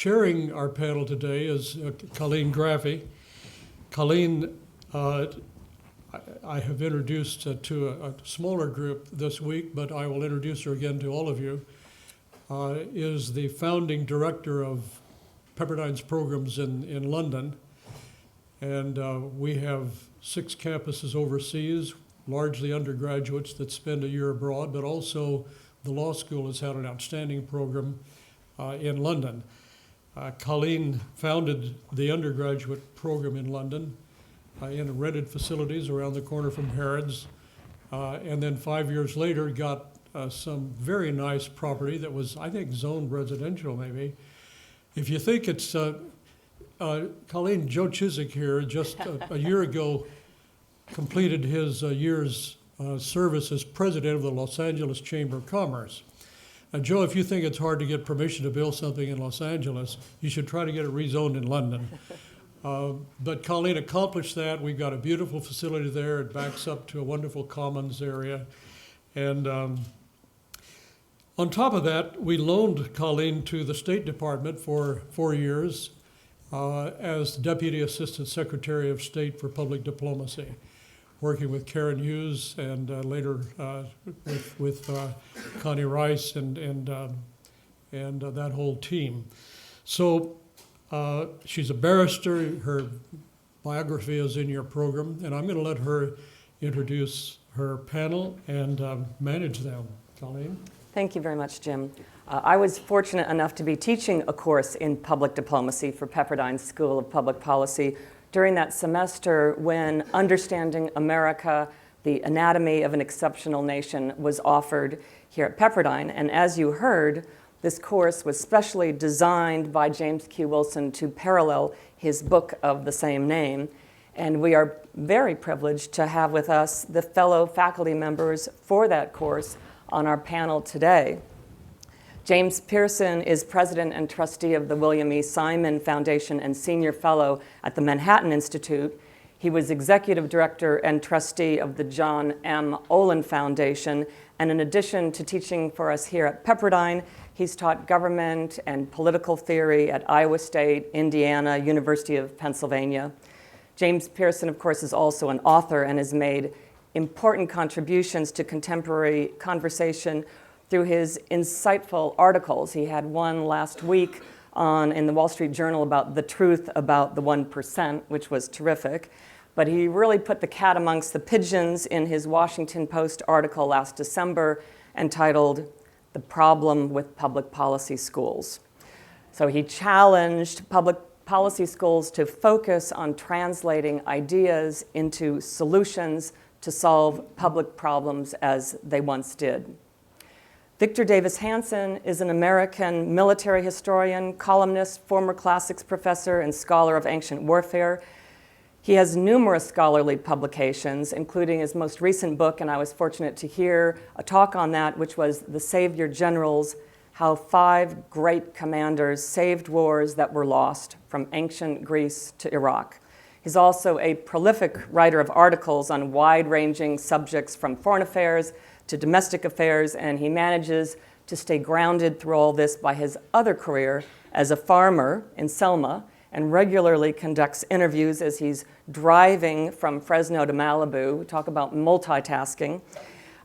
Chairing our panel today is Colleen Graffy. Colleen, I have introduced to a smaller group this week, but I will introduce her again to all of you, is the founding director of Pepperdine's programs in London. And we have 6 campuses overseas, largely undergraduates that spend a year abroad, but also the law school has had an outstanding program in London. Colleen founded the undergraduate program in London in rented facilities around the corner from Harrods, and then 5 years later got some very nice property that was, I think, zoned residential maybe. If you think it's, Colleen, Joe Chiswick here just a year ago completed his year's service as president of the Los Angeles Chamber of Commerce. Joe, if you think it's hard to get permission to build something in Los Angeles, you should try to get it rezoned in London. But Colleen accomplished that. We've got a beautiful facility there. It backs up to a wonderful commons area. And on top of that, we loaned Colleen to the State Department for 4 years as Deputy Assistant Secretary of State for Public Diplomacy, working with Karen Hughes and later with Connie Rice and that whole team. So she's a barrister. Her biography is in your program, and I'm going to let her introduce her panel and manage them. Colleen? Thank you very much, Jim. I was fortunate enough to be teaching a course in public diplomacy for Pepperdine School of Public Policy during that semester when Understanding America, the Anatomy of an Exceptional Nation was offered here at Pepperdine. And as you heard, this course was specially designed by James Q. Wilson to parallel his book of the same name. And we are very privileged to have with us the fellow faculty members for that course on our panel today. James Piereson is president and trustee of the William E. Simon Foundation and senior fellow at the Manhattan Institute. He was executive director and trustee of the John M. Olin Foundation. And in addition to teaching for us here at Pepperdine, he's taught government and political theory at Iowa State, Indiana, University of Pennsylvania. James Piereson, of course, is also an author and has made important contributions to contemporary conversation through his insightful articles. He had one last week in the Wall Street Journal about the truth about the 1%, which was terrific. But he really put the cat amongst the pigeons in his Washington Post article last December entitled "The Problem with Public Policy Schools." So he challenged public policy schools to focus on translating ideas into solutions to solve public problems as they once did. Victor Davis Hanson is an American military historian, columnist, former classics professor, and scholar of ancient warfare. He has numerous scholarly publications, including his most recent book, and I was fortunate to hear a talk on that, which was The Savior Generals: How 5 Great Commanders Saved Wars That Were Lost from Ancient Greece to Iraq. He's also a prolific writer of articles on wide-ranging subjects from foreign affairs to domestic affairs, and he manages to stay grounded through all this by his other career as a farmer in Selma, and regularly conducts interviews as he's driving from Fresno to Malibu. Talk about multitasking.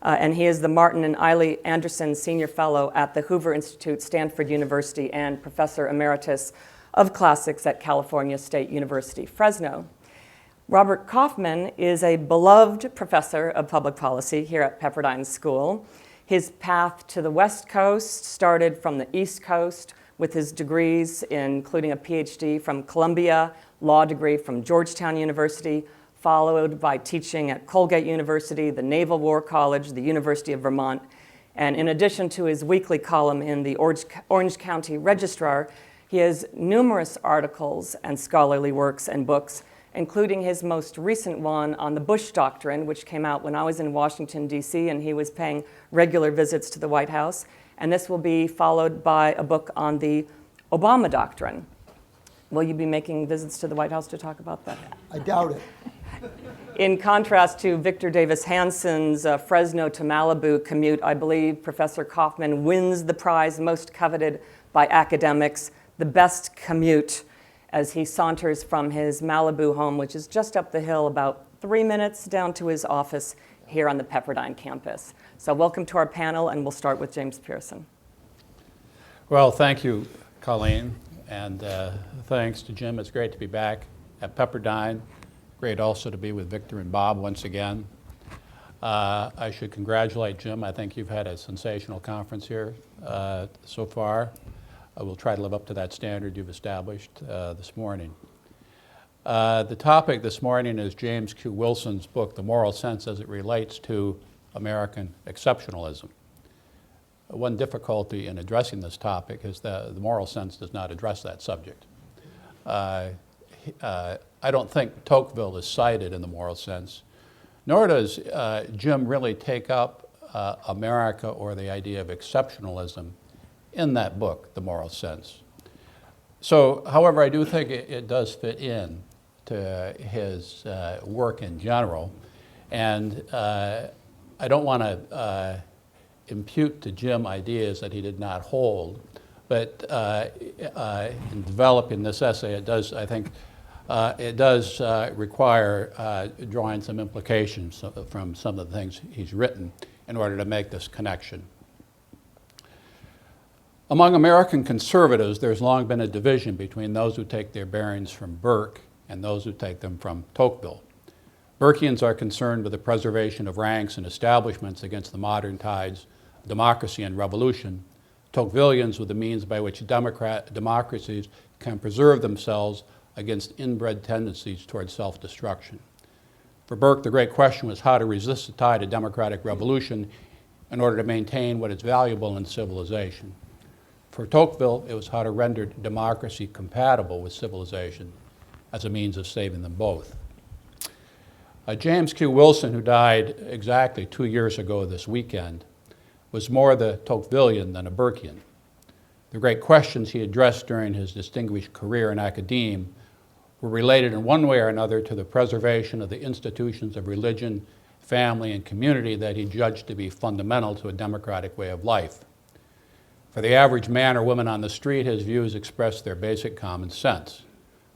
And he is the Martin and Illie Anderson Senior Fellow at the Hoover Institute, Stanford University, and Professor Emeritus of Classics at California State University, Fresno. Robert Kaufman is a beloved professor of public policy here at Pepperdine School. His path to the West Coast started from the East Coast with his degrees, including a PhD from Columbia, law degree from Georgetown University, followed by teaching at Colgate University, the Naval War College, the University of Vermont. And in addition to his weekly column in the Orange County Registrar, he has numerous articles and scholarly works and books, including his most recent one on the Bush Doctrine, which came out when I was in Washington, D.C., and he was paying regular visits to the White House. And this will be followed by a book on the Obama Doctrine. Will you be making visits to the White House to talk about that? I doubt it. In contrast to Victor Davis Hanson's Fresno to Malibu commute, I believe Professor Kaufman wins the prize most coveted by academics, the best commute as he saunters from his Malibu home, which is just up the hill, about 3 minutes down to his office here on the Pepperdine campus. So welcome to our panel, and we'll start with James Piereson. Well, thank you, Colleen, and thanks to Jim. It's great to be back at Pepperdine. Great also to be with Victor and Bob once again. I should congratulate Jim. I think you've had a sensational conference here so far. I will try to live up to that standard you've established this morning. The topic this morning is James Q. Wilson's book, The Moral Sense as it Relates to American Exceptionalism. One difficulty in addressing this topic is that the moral sense does not address that subject. I don't think Tocqueville is cited in the moral sense, nor does Jim really take up America or the idea of exceptionalism in that book, The Moral Sense. So, however, I do think it does fit in to his work in general, and I don't want to impute to Jim ideas that he did not hold, but in developing this essay, it does, I think, it does require drawing some implications from some of the things he's written in order to make this connection. Among American conservatives, there's long been a division between those who take their bearings from Burke and those who take them from Tocqueville. Burkeans are concerned with the preservation of ranks and establishments against the modern tides of democracy and revolution. Tocquevillians with the means by which democracies can preserve themselves against inbred tendencies toward self-destruction. For Burke, the great question was how to resist the tide of democratic revolution in order to maintain what is valuable in civilization. For Tocqueville, it was how to render democracy compatible with civilization as a means of saving them both. James Q. Wilson, who died exactly 2 years ago this weekend, was more the Tocquevillian than a Burkean. The great questions he addressed during his distinguished career in academia were related in one way or another to the preservation of the institutions of religion, family, and community that he judged to be fundamental to a democratic way of life. For the average man or woman on the street, his views expressed their basic common sense.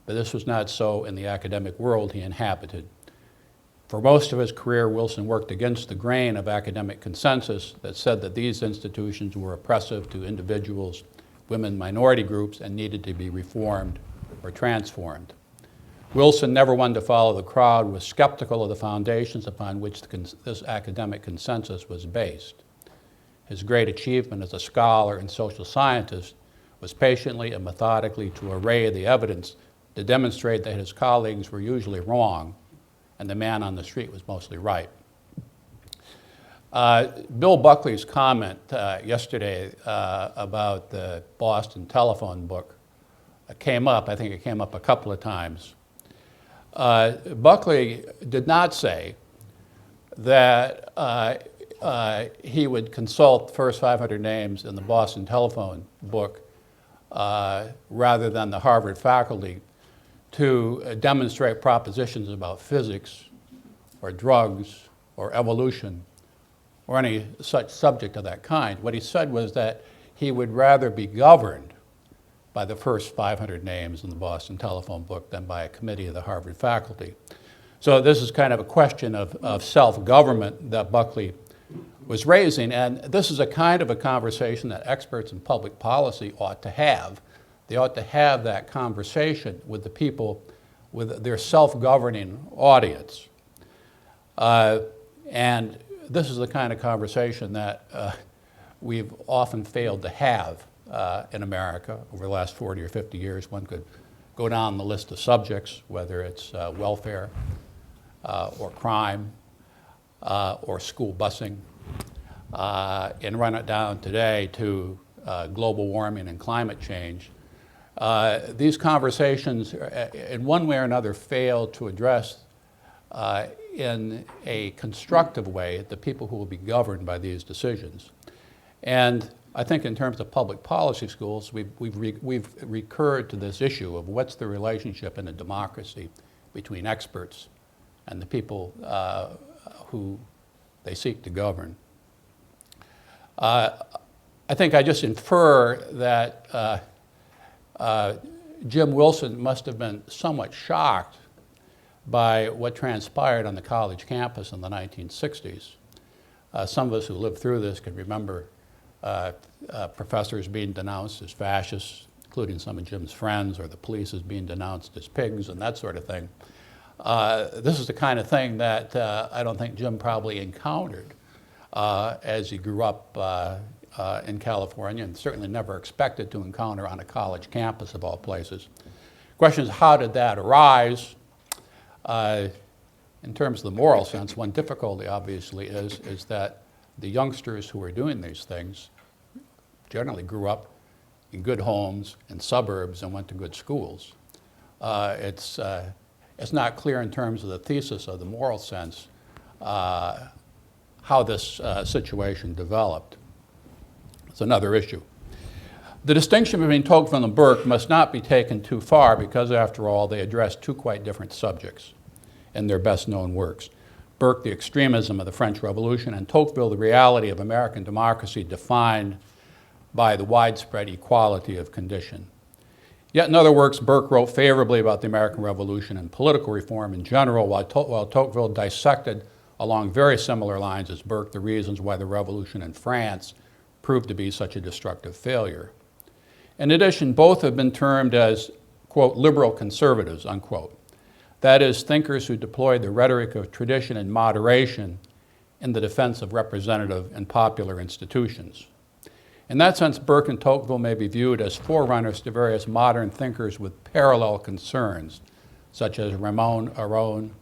But this was not so in the academic world he inhabited. For most of his career, Wilson worked against the grain of academic consensus that said that these institutions were oppressive to individuals, women, minority groups, and needed to be reformed or transformed. Wilson, never one to follow the crowd, was skeptical of the foundations upon which this academic consensus was based. His great achievement as a scholar and social scientist was patiently and methodically to array the evidence to demonstrate that his colleagues were usually wrong and the man on the street was mostly right. Bill Buckley's comment yesterday about the Boston telephone book came up. I think it came up a couple of times. Buckley did not say that he would consult the first 500 names in the Boston telephone book rather than the Harvard faculty to demonstrate propositions about physics or drugs or evolution or any such subject of that kind. What he said was that he would rather be governed by the first 500 names in the Boston telephone book than by a committee of the Harvard faculty. So this is kind of a question of self-government that Buckley was raising, and this is a kind of a conversation that experts in public policy ought to have. They ought to have that conversation with the people, with their self-governing audience. And this is the kind of conversation that we've often failed to have in America over the last 40 or 50 years. One could go down the list of subjects, whether it's welfare or crime or school busing, and run it down today to global warming and climate change. These conversations, in one way or another, fail to address in a constructive way the people who will be governed by these decisions. And I think in terms of public policy schools, we've recurred to this issue of what's the relationship in a democracy between experts and the people who they seek to govern. I think I just infer that Jim Wilson must have been somewhat shocked by what transpired on the college campus in the 1960s. Some of us who lived through this can remember professors being denounced as fascists, including some of Jim's friends, or the police as being denounced as pigs and that sort of thing. This is the kind of thing that I don't think Jim probably encountered as he grew up in California, and certainly never expected to encounter on a college campus of all places. The question is, how did that arise? In terms of the moral sense, one difficulty obviously is that the youngsters who are doing these things generally grew up in good homes and suburbs and went to good schools. It's not clear in terms of the thesis of the moral sense how this situation developed. It's another issue. The distinction between Tocqueville and Burke must not be taken too far because, after all, they address two quite different subjects in their best-known works. Burke, the extremism of the French Revolution, and Tocqueville, the reality of American democracy defined by the widespread equality of condition. Yet in other works, Burke wrote favorably about the American Revolution and political reform in general, while Tocqueville dissected along very similar lines as Burke the reasons why the revolution in France proved to be such a destructive failure. In addition, both have been termed as, quote, liberal conservatives, unquote. That is, thinkers who deployed the rhetoric of tradition and moderation in the defense of representative and popular institutions. In that sense, Burke and Tocqueville may be viewed as forerunners to various modern thinkers with parallel concerns, such as Ramon Aron,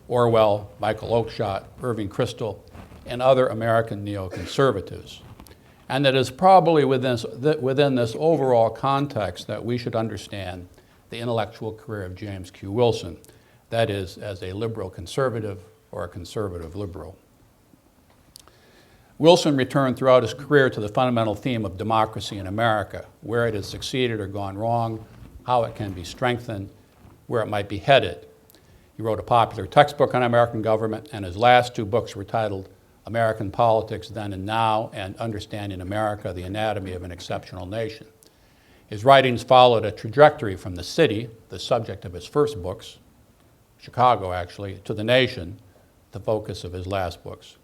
Orwell, Michael Oakeshott, Irving Kristol, and other American neoconservatives. And it is probably within this overall context that we should understand the intellectual career of James Q. Wilson, that is, as a liberal conservative or a conservative liberal. Wilson returned throughout his career to the fundamental theme of democracy in America, where it has succeeded or gone wrong, how it can be strengthened, where it might be headed. He wrote a popular textbook on American government, and his last two books were titled American Politics Then and Now and Understanding America, the Anatomy of an Exceptional Nation. His writings followed a trajectory from the city, the subject of his first books, Chicago actually, to the nation, the focus of his last books.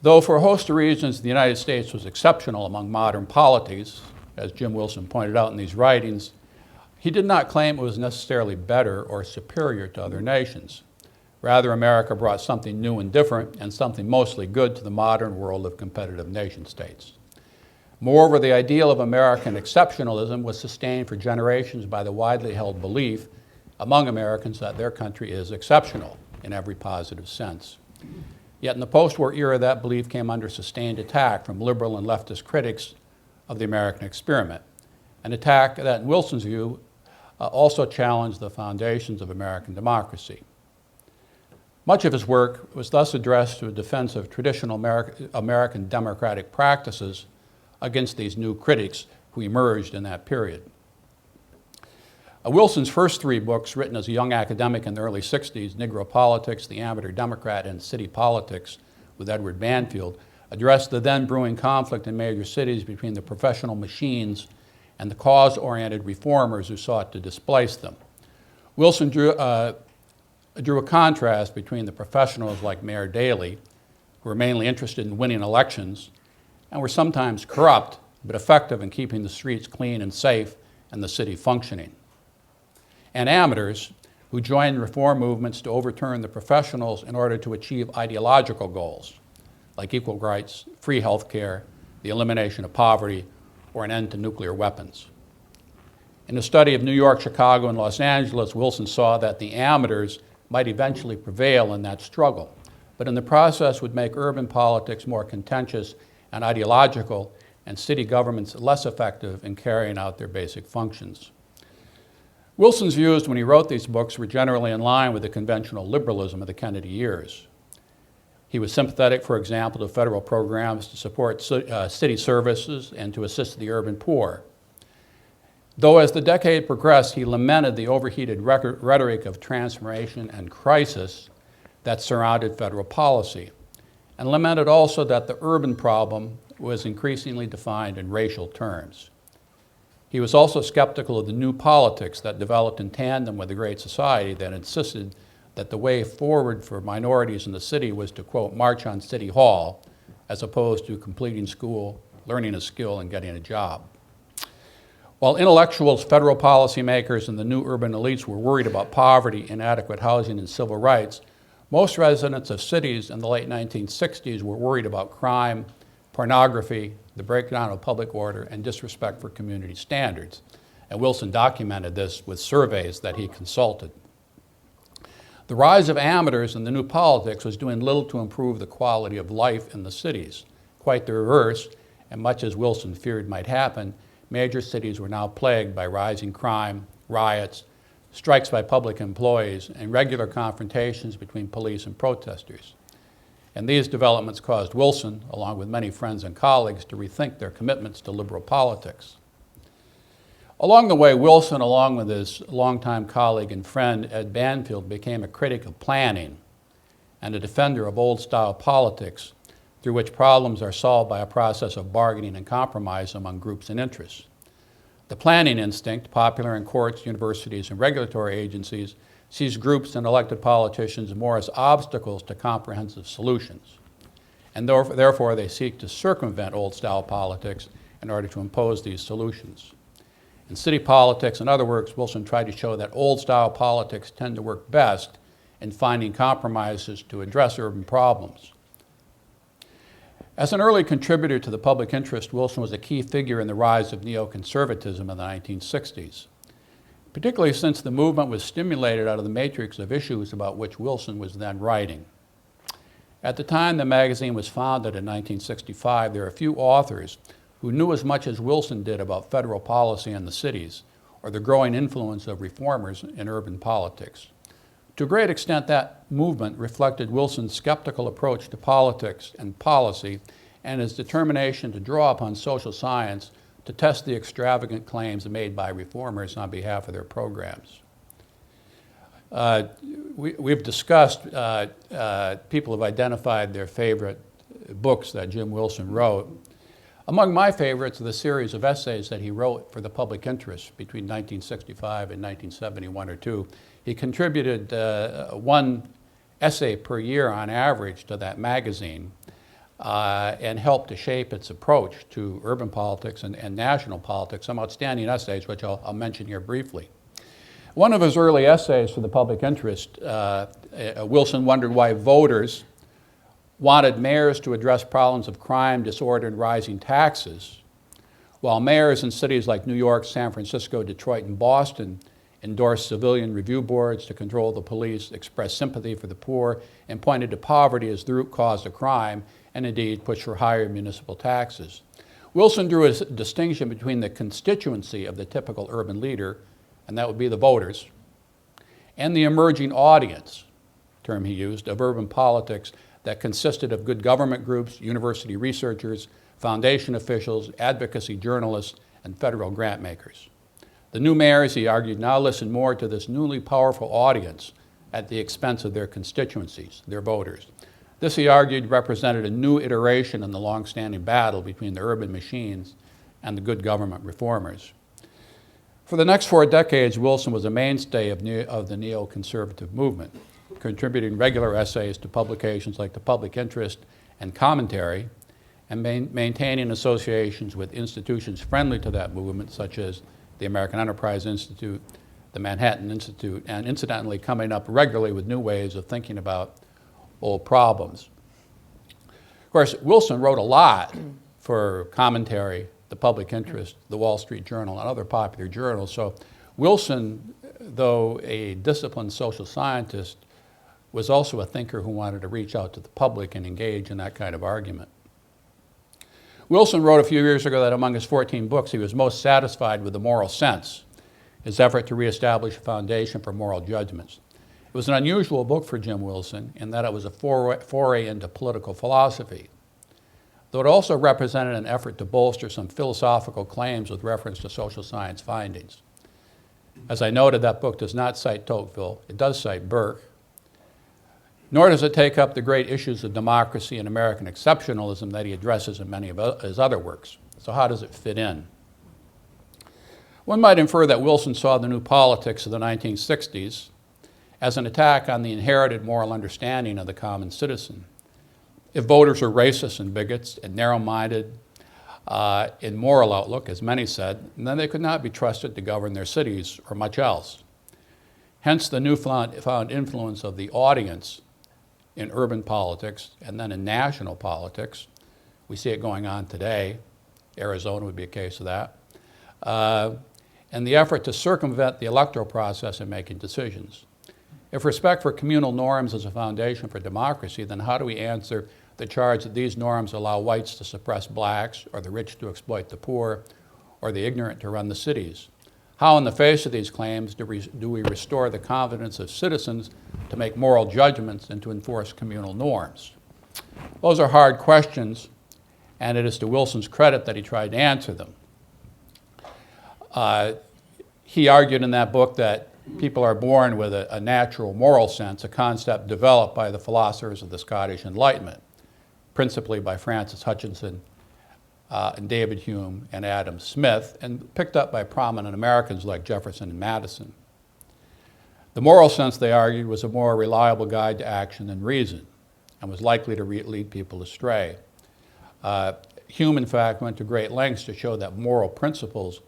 Though for a host of reasons the United States was exceptional among modern polities, as Jim Wilson pointed out in these writings, he did not claim it was necessarily better or superior to other nations. Rather, America brought something new and different and something mostly good to the modern world of competitive nation states. Moreover, the ideal of American exceptionalism was sustained for generations by the widely held belief among Americans that their country is exceptional in every positive sense. Yet in the post-war era, that belief came under sustained attack from liberal and leftist critics of the American experiment, an attack that, in Wilson's view, also challenged the foundations of American democracy. Much of his work was thus addressed to a defense of traditional American democratic practices against these new critics who emerged in that period. Wilson's first three books, written as a young academic in the early 60s, Negro Politics, The Amateur Democrat, and City Politics with Edward Banfield, addressed the then brewing conflict in major cities between the professional machines and the cause-oriented reformers who sought to displace them. Wilson drew a contrast between the professionals like Mayor Daley, who were mainly interested in winning elections and were sometimes corrupt but effective in keeping the streets clean and safe and the city functioning, and amateurs who joined reform movements to overturn the professionals in order to achieve ideological goals like equal rights, free health care, the elimination of poverty, or an end to nuclear weapons. In a study of New York, Chicago, and Los Angeles, Wilson saw that the amateurs might eventually prevail in that struggle, but in the process would make urban politics more contentious and ideological, and city governments less effective in carrying out their basic functions. Wilson's views when he wrote these books were generally in line with the conventional liberalism of the Kennedy years. He was sympathetic, for example, to federal programs to support city services and to assist the urban poor. Though as the decade progressed, he lamented the overheated rhetoric of transformation and crisis that surrounded federal policy, and lamented also that the urban problem was increasingly defined in racial terms. He was also skeptical of the new politics that developed in tandem with the Great Society that insisted that the way forward for minorities in the city was to, quote, march on City Hall, as opposed to completing school, learning a skill, and getting a job. While intellectuals, federal policymakers, and the new urban elites were worried about poverty, inadequate housing, and civil rights, most residents of cities in the late 1960s were worried about crime, pornography, the breakdown of public order, and disrespect for community standards. And Wilson documented this with surveys that he consulted. The rise of amateurs in the new politics was doing little to improve the quality of life in the cities. Quite the reverse, and much as Wilson feared might happen, major cities were now plagued by rising crime, riots, strikes by public employees, and regular confrontations between police and protesters. And these developments caused Wilson, along with many friends and colleagues, to rethink their commitments to liberal politics. Along the way, Wilson, along with his longtime colleague and friend Ed Banfield, became a critic of planning and a defender of old-style politics, through which problems are solved by a process of bargaining and compromise among groups and interests. The planning instinct, popular in courts, universities, and regulatory agencies, sees groups and elected politicians more as obstacles to comprehensive solutions. And therefore, they seek to circumvent old-style politics in order to impose these solutions. In City Politics and other works, Wilson tried to show that old-style politics tend to work best in finding compromises to address urban problems. As an early contributor to the public interest, Wilson was a key figure in the rise of neoconservatism in the 1960s, particularly since the movement was stimulated out of the matrix of issues about which Wilson was then writing. At the time the magazine was founded in 1965, there were few authors who knew as much as Wilson did about federal policy in the cities or the growing influence of reformers in urban politics. To a great extent, that movement reflected Wilson's skeptical approach to politics and policy and his determination to draw upon social science to test the extravagant claims made by reformers on behalf of their programs. We've discussed, people have identified their favorite books that Jim Wilson wrote. Among my favorites are the series of essays that he wrote for the public interest between 1965 and 1971 or two. He contributed one essay per year on average to that magazine and helped to shape its approach to urban politics and national politics, some outstanding essays, which I'll mention here briefly. One of his early essays for the public interest, Wilson wondered why voters wanted mayors to address problems of crime, disorder, and rising taxes, while mayors in cities like New York, San Francisco, Detroit, and Boston endorsed civilian review boards to control the police, expressed sympathy for the poor, and pointed to poverty as the root cause of crime, and indeed pushed for higher municipal taxes. Wilson drew a distinction between the constituency of the typical urban leader, and that would be the voters, and the emerging audience, term he used, of urban politics that consisted of good government groups, university researchers, foundation officials, advocacy journalists, and federal grant makers. The new mayors, he argued, now listen more to this newly powerful audience at the expense of their constituencies, their voters. This, he argued, represented a new iteration in the long-standing battle between the urban machines and the good government reformers. For the next 4 decades, Wilson was a mainstay of the neoconservative movement, contributing regular essays to publications like The Public Interest and Commentary, and maintaining associations with institutions friendly to that movement, such as the American Enterprise Institute, the Manhattan Institute, and incidentally coming up regularly with new ways of thinking about old problems. Of course, Wilson wrote a lot for Commentary, The Public Interest, the Wall Street Journal, and other popular journals. So Wilson, though a disciplined social scientist, was also a thinker who wanted to reach out to the public and engage in that kind of argument. Wilson wrote a few years ago that among his 14 books, he was most satisfied with The Moral Sense, his effort to reestablish a foundation for moral judgments. It was an unusual book for Jim Wilson in that it was a foray into political philosophy, though it also represented an effort to bolster some philosophical claims with reference to social science findings. As I noted, that book does not cite Tocqueville. It does cite Burke. Nor does it take up the great issues of democracy and American exceptionalism that he addresses in many of his other works. So how does it fit in? One might infer that Wilson saw the new politics of the 1960s as an attack on the inherited moral understanding of the common citizen. If voters were racist and bigots and narrow-minded in moral outlook, as many said, then they could not be trusted to govern their cities or much else. Hence the newfound influence of the audience in urban politics and then in national politics. We see it going on today. Arizona would be a case of that. And the effort to circumvent the electoral process in making decisions. If respect for communal norms is a foundation for democracy, then how do we answer the charge that these norms allow whites to suppress blacks, or the rich to exploit the poor, or the ignorant to run the cities? How, in the face of these claims, do we restore the confidence of citizens to make moral judgments and to enforce communal norms? Those are hard questions, and it is to Wilson's credit that he tried to answer them. He argued in that book that people are born with a natural moral sense, a concept developed by the philosophers of the Scottish Enlightenment, principally by Francis Hutchinson and David Hume and Adam Smith, and picked up by prominent Americans like Jefferson and Madison. The moral sense, they argued, was a more reliable guide to action than reason, and was likely to lead people astray. Hume, in fact, went to great lengths to show that moral principles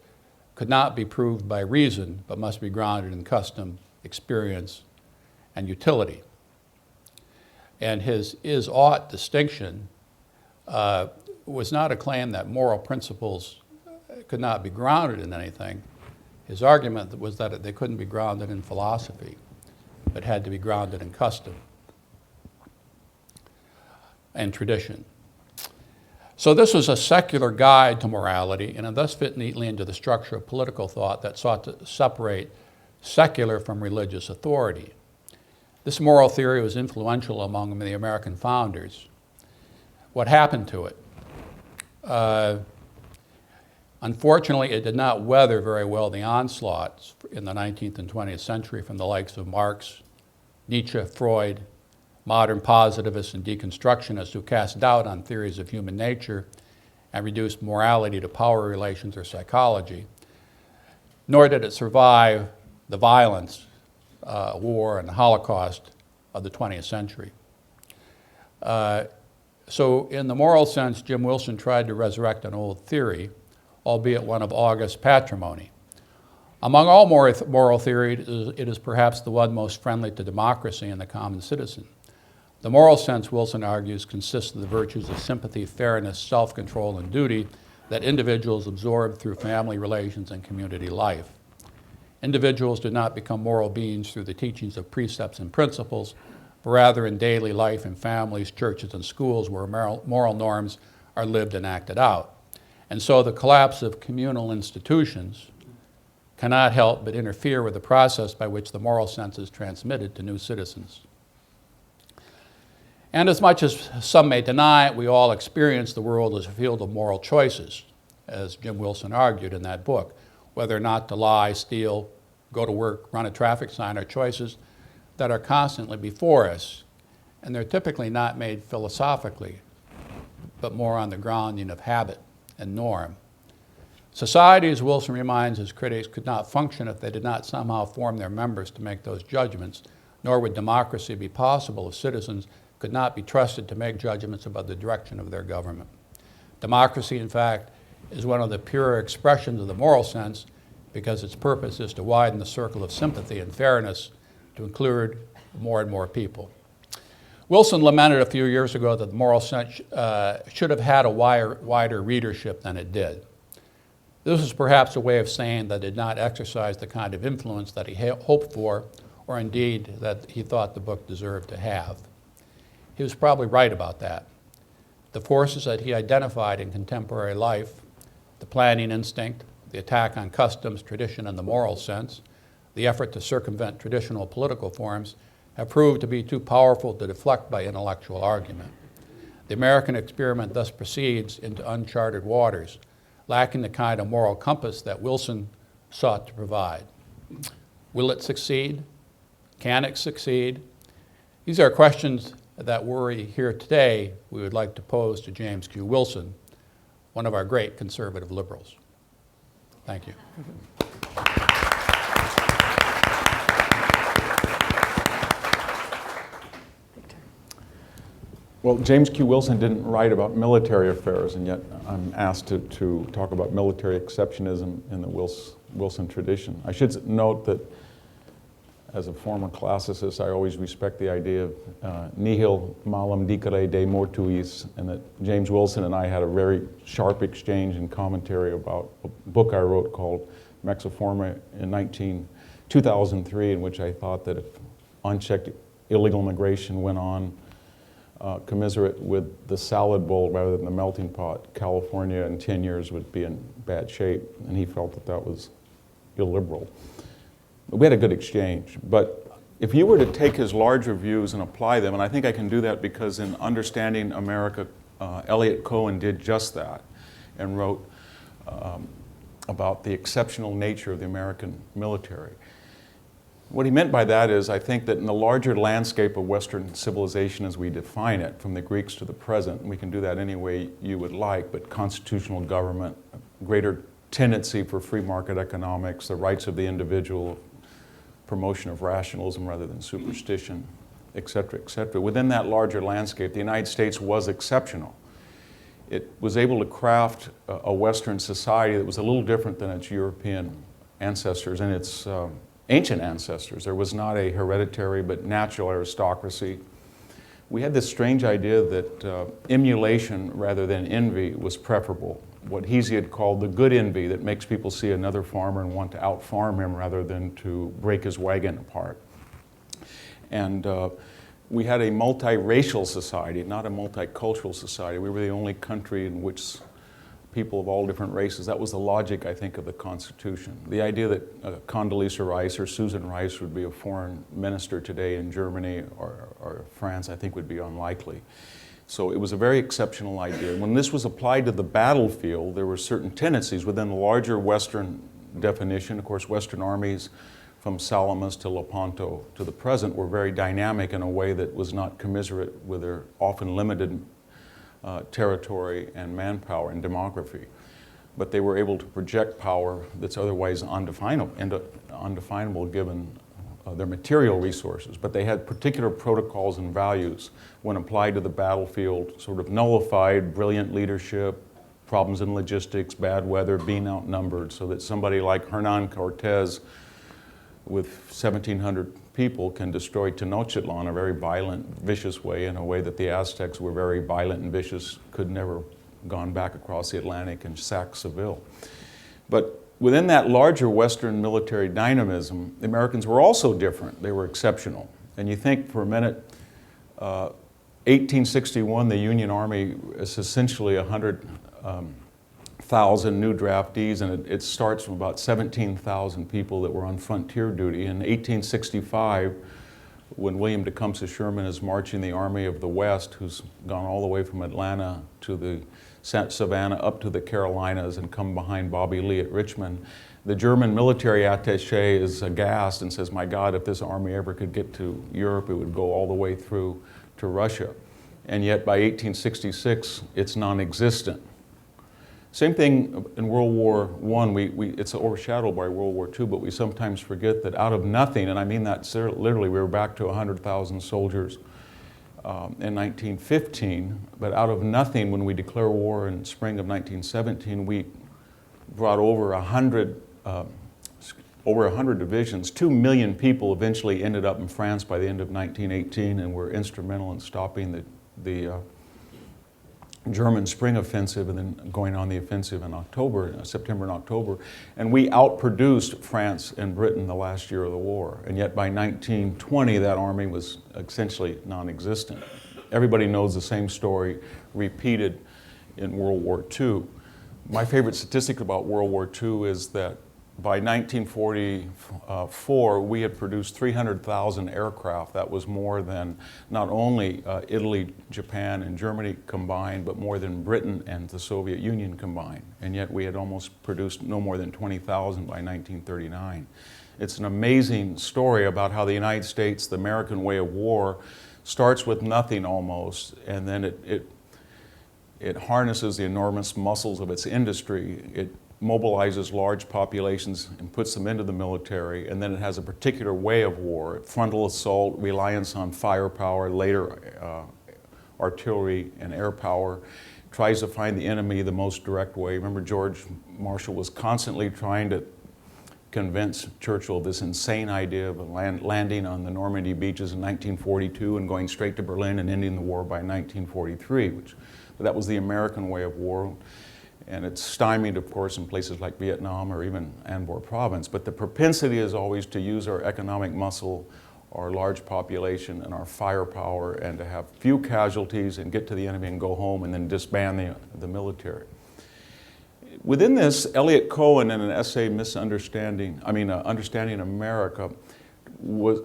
could not be proved by reason, but must be grounded in custom, experience, and utility. And his is-ought distinction was not a claim that moral principles could not be grounded in anything. His argument was that they couldn't be grounded in philosophy, but had to be grounded in custom and tradition. So this was a secular guide to morality, and it thus fit neatly into the structure of political thought that sought to separate secular from religious authority. This moral theory was influential among the American founders. What happened to it? Unfortunately, it did not weather very well the onslaughts in the 19th and 20th century from the likes of Marx, Nietzsche, Freud, modern positivists and deconstructionists who cast doubt on theories of human nature and reduced morality to power relations or psychology, nor did it survive the violence, war, and the Holocaust of the 20th century. So in the moral sense, Jim Wilson tried to resurrect an old theory, albeit one of august patrimony. Among all moral theories, it is perhaps the one most friendly to democracy and the common citizen. The moral sense, Wilson argues, consists of the virtues of sympathy, fairness, self-control, and duty that individuals absorb through family relations and community life. Individuals do not become moral beings through the teachings of precepts and principles, but rather in daily life in families, churches, and schools where moral norms are lived and acted out. And so the collapse of communal institutions cannot help but interfere with the process by which the moral sense is transmitted to new citizens. And as much as some may deny it, we all experience the world as a field of moral choices, as Jim Wilson argued in that book. Whether or not to lie, steal, go to work, run a traffic sign are choices that are constantly before us, and they're typically not made philosophically, but more on the grounding of habit and norm. Society, as Wilson reminds his critics, could not function if they did not somehow form their members to make those judgments, nor would democracy be possible if citizens could not be trusted to make judgments about the direction of their government. Democracy, in fact, is one of the purer expressions of the moral sense because its purpose is to widen the circle of sympathy and fairness to include more and more people. Wilson lamented a few years ago that the moral sense should have had a wider readership than it did. This is perhaps a way of saying that it did not exercise the kind of influence that he hoped for, or indeed that he thought the book deserved to have. He was probably right about that. The forces that he identified in contemporary life, the planning instinct, the attack on customs, tradition, and the moral sense, the effort to circumvent traditional political forms, have proved to be too powerful to deflect by intellectual argument. The American experiment thus proceeds into uncharted waters, lacking the kind of moral compass that Wilson sought to provide. Will it succeed? Can it succeed? These are questions that worry here today we would like to pose to James Q. Wilson, one of our great conservative liberals. Thank you. Well, James Q. Wilson didn't write about military affairs, and yet I'm asked to talk about military exceptionism in the Wilson tradition. I should note that as a former classicist, I always respect the idea of nihil malum dicere de mortuis, and that James Wilson and I had a very sharp exchange and commentary about a book I wrote called Mexiforma in 2003, in which I thought that if unchecked illegal immigration went on commensurate with the salad bowl rather than the melting pot, California in 10 years would be in bad shape, and he felt that that was illiberal. We had a good exchange, but if you were to take his larger views and apply them, and I think I can do that because in Understanding America, Eliot Cohen did just that and wrote about the exceptional nature of the American military. What he meant by that is, I think that in the larger landscape of Western civilization as we define it, from the Greeks to the present, and we can do that any way you would like, but constitutional government, greater tendency for free market economics, the rights of the individual, promotion of rationalism rather than superstition, et cetera, et cetera. Within that larger landscape, the United States was exceptional. It was able to craft a Western society that was a little different than its European ancestors and its ancient ancestors. There was not a hereditary but natural aristocracy. We had this strange idea that emulation rather than envy was preferable. What Hesiod called the good envy that makes people see another farmer and want to out-farm him rather than to break his wagon apart. And we had a multiracial society, not a multicultural society. We were the only country in which people of all different races. That was the logic, I think, of the Constitution. The idea that Condoleezza Rice or Susan Rice would be a foreign minister today in Germany or France, I think would be unlikely. So it was a very exceptional idea. When this was applied to the battlefield, there were certain tendencies within the larger Western definition. Of course, Western armies from Salamis to Lepanto to the present were very dynamic in a way that was not commiserate with their often limited territory and manpower and demography. But they were able to project power that's otherwise undefinable given their material resources. But they had particular protocols and values when applied to the battlefield, sort of nullified brilliant leadership, problems in logistics, bad weather, being outnumbered, so that somebody like Hernan Cortez with 1,700 people can destroy Tenochtitlan in a very violent, vicious way, in a way that the Aztecs were very violent and vicious, could never gone back across the Atlantic and sacked Seville. But within that larger Western military dynamism, the Americans were also different. They were exceptional. And you think for a minute, 1861, the Union Army is essentially 100,000 new draftees, and it starts from about 17,000 people that were on frontier duty. In 1865, when William Tecumseh Sherman is marching the Army of the West, who's gone all the way from Atlanta to the Savannah up to the Carolinas and come behind Bobby Lee at Richmond, the German military attaché is aghast and says, my God, if this army ever could get to Europe, it would go all the way through to Russia. And yet by 1866, it's non-existent. Same thing in World War I. It's overshadowed by World War II, but we sometimes forget that out of nothing, and I mean that literally, we were back to 100,000 soldiers in 1915, but out of nothing, when we declare war in spring of 1917, we brought over 100 divisions. 2 million people eventually ended up in France by the end of 1918 and were instrumental in stopping the German spring offensive and then going on the offensive in September and October. And we outproduced France and Britain the last year of the war. And yet by 1920, that army was essentially non-existent. Everybody knows the same story repeated in World War II. My favorite statistic about World War II is that by 1944, we had produced 300,000 aircraft. That was more than not only Italy, Japan, and Germany combined, but more than Britain and the Soviet Union combined. And yet we had almost produced no more than 20,000 by 1939. It's an amazing story about how the United States, the American way of war, starts with nothing almost, and then it harnesses the enormous muscles of its industry. It mobilizes large populations and puts them into the military, and then it has a particular way of war: frontal assault, reliance on firepower, later artillery and air power, tries to find the enemy the most direct way. Remember, George Marshall was constantly trying to convince Churchill of this insane idea of landing on the Normandy beaches in 1942 and going straight to Berlin and ending the war by 1943, but that was the American way of war. And it's stymied, of course, in places like Vietnam or even Anbar province. But the propensity is always to use our economic muscle, our large population, and our firepower, and to have few casualties and get to the enemy and go home and then disband the military. Within this, Eliot Cohen, in an essay, Understanding America,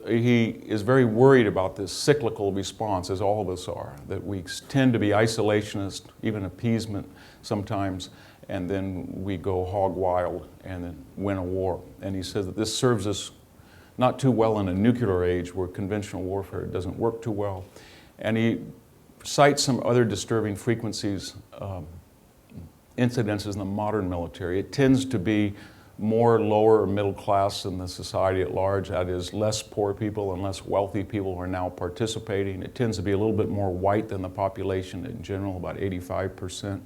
he is very worried about this cyclical response, as all of us are, that we tend to be isolationist, even appeasement sometimes, and then we go hog wild and then win a war. And he says that this serves us not too well in a nuclear age where conventional warfare doesn't work too well. And he cites some other disturbing frequencies, incidences in the modern military. It tends to be more lower or middle class than the society at large. That is, less poor people and less wealthy people are now participating. It tends to be a little bit more white than the population in general, about 85%.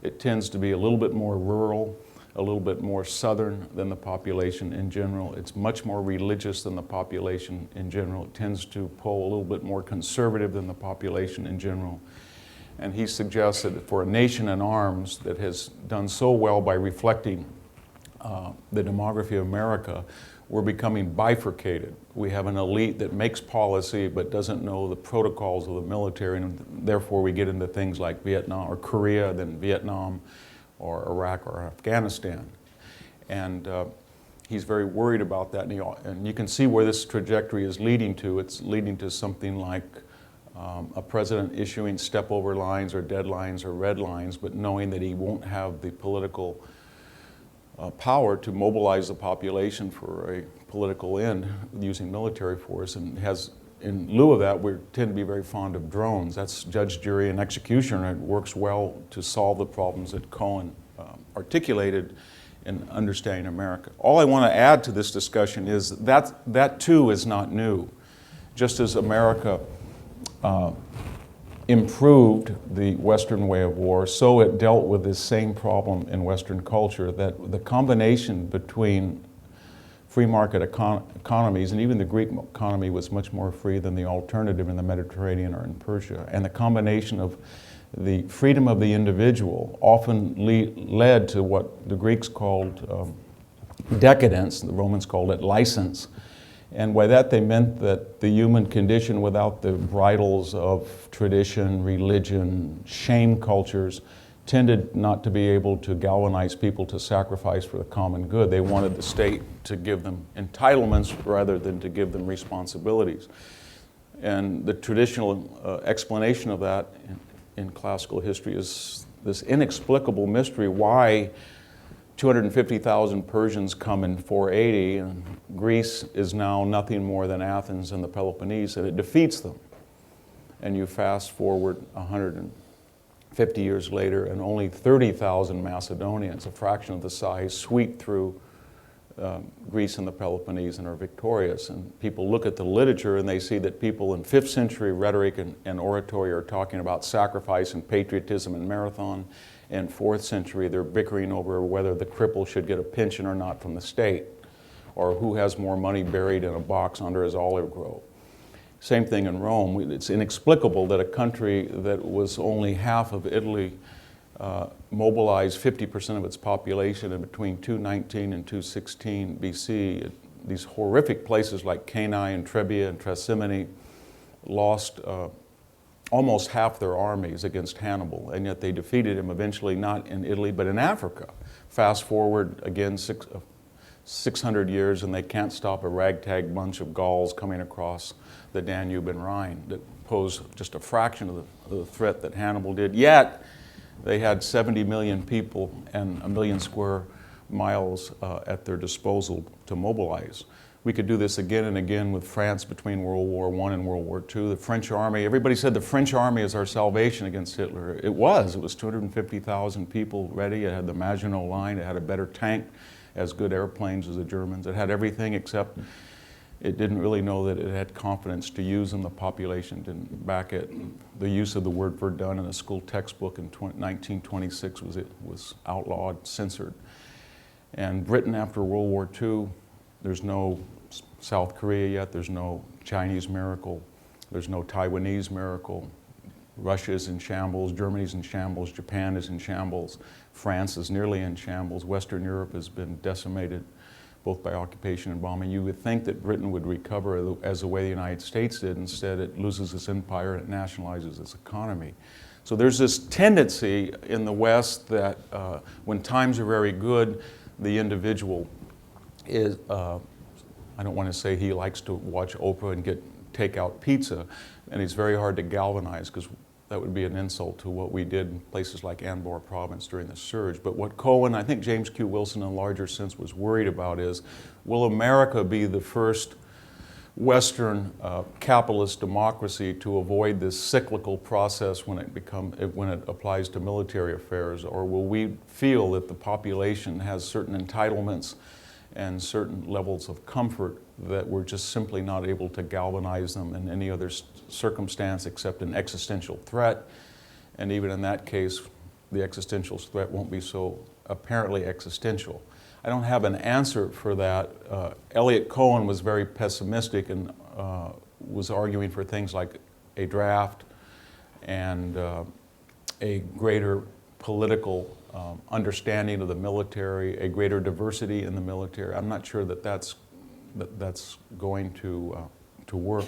It tends to be a little bit more rural, a little bit more southern than the population in general. It's much more religious than the population in general. It tends to pull a little bit more conservative than the population in general. And he suggests that for a nation in arms that has done so well by reflecting the demography of America, we're becoming bifurcated. We have an elite that makes policy but doesn't know the protocols of the military, and therefore we get into things like Vietnam or Korea, then Vietnam or Iraq or Afghanistan. And he's very worried about that, and you can see where this trajectory is leading to. It's leading to something like a president issuing step-over lines or deadlines or red lines, but knowing that he won't have the political power to mobilize the population for a political end using military force, and has, in lieu of that, we tend to be very fond of drones. That's judge, jury, and executioner, and it works well to solve the problems that Cohen articulated in Understanding America. All I want to add to this discussion is that too is not new. Just as America improved the Western way of war, so it dealt with this same problem in Western culture, that the combination between free market economies, and even the Greek economy was much more free than the alternative in the Mediterranean or in Persia, and the combination of the freedom of the individual often led to what the Greeks called decadence, the Romans called it license. And by that they meant that the human condition, without the bridles of tradition, religion, shame cultures, tended not to be able to galvanize people to sacrifice for the common good. They wanted the state to give them entitlements rather than to give them responsibilities. And the traditional explanation of that in classical history is this inexplicable mystery why 250,000 Persians come in 480, and Greece is now nothing more than Athens and the Peloponnese, and it defeats them. And you fast forward 150 years later, and only 30,000 Macedonians, a fraction of the size, sweep through Greece and the Peloponnese and are victorious. And people look at the literature and they see that people in 5th century rhetoric and oratory are talking about sacrifice and patriotism and marathon. In 4th century, they're bickering over whether the cripple should get a pension or not from the state, or who has more money buried in a box under his olive grove. Same thing in Rome. It's inexplicable that a country that was only half of Italy mobilized 50% of its population in between 219 and 216 BC. These horrific places like Cannae and Trebia and Trasimene lost almost half their armies against Hannibal, and yet they defeated him eventually, not in Italy, but in Africa. Fast forward again 600 years, and they can't stop a ragtag bunch of Gauls coming across the Danube and Rhine that pose just a fraction of the threat that Hannibal did. Yet, they had 70 million people and 1 million square miles at their disposal to mobilize. We could do this again and again with France between World War I and World War II. The French army, everybody said the French army is our salvation against Hitler. It was 250,000 people ready. It had the Maginot Line. It had a better tank, as good airplanes as the Germans. It had everything except it didn't really know that it had confidence to use them. The population didn't back it. The use of the word Verdun in a school textbook in 1926 was outlawed, censored. And Britain after World War II, there's no South Korea yet, there's no Chinese miracle, there's no Taiwanese miracle. Russia is in shambles, Germany's in shambles, Japan is in shambles, France is nearly in shambles, Western Europe has been decimated both by occupation and bombing. You would think that Britain would recover as the way the United States did. Instead, it loses its empire and it nationalizes its economy. So there's this tendency in the West that when times are very good, the individual is, I don't want to say he likes to watch Oprah and get takeout pizza, and it's very hard to galvanize because that would be an insult to what we did in places like Anbar Province during the surge. But what Cohen, I think James Q. Wilson in a larger sense was worried about is, will America be the first Western capitalist democracy to avoid this cyclical process when it applies to military affairs, or will we feel that the population has certain entitlements and certain levels of comfort that we're just simply not able to galvanize them in any other circumstance except an existential threat? And even in that case, the existential threat won't be so apparently existential. I don't have an answer for that. Eliot Cohen was very pessimistic and was arguing for things like a draft and a greater political understanding of the military, a greater diversity in the military. I'm not sure that that's going to work.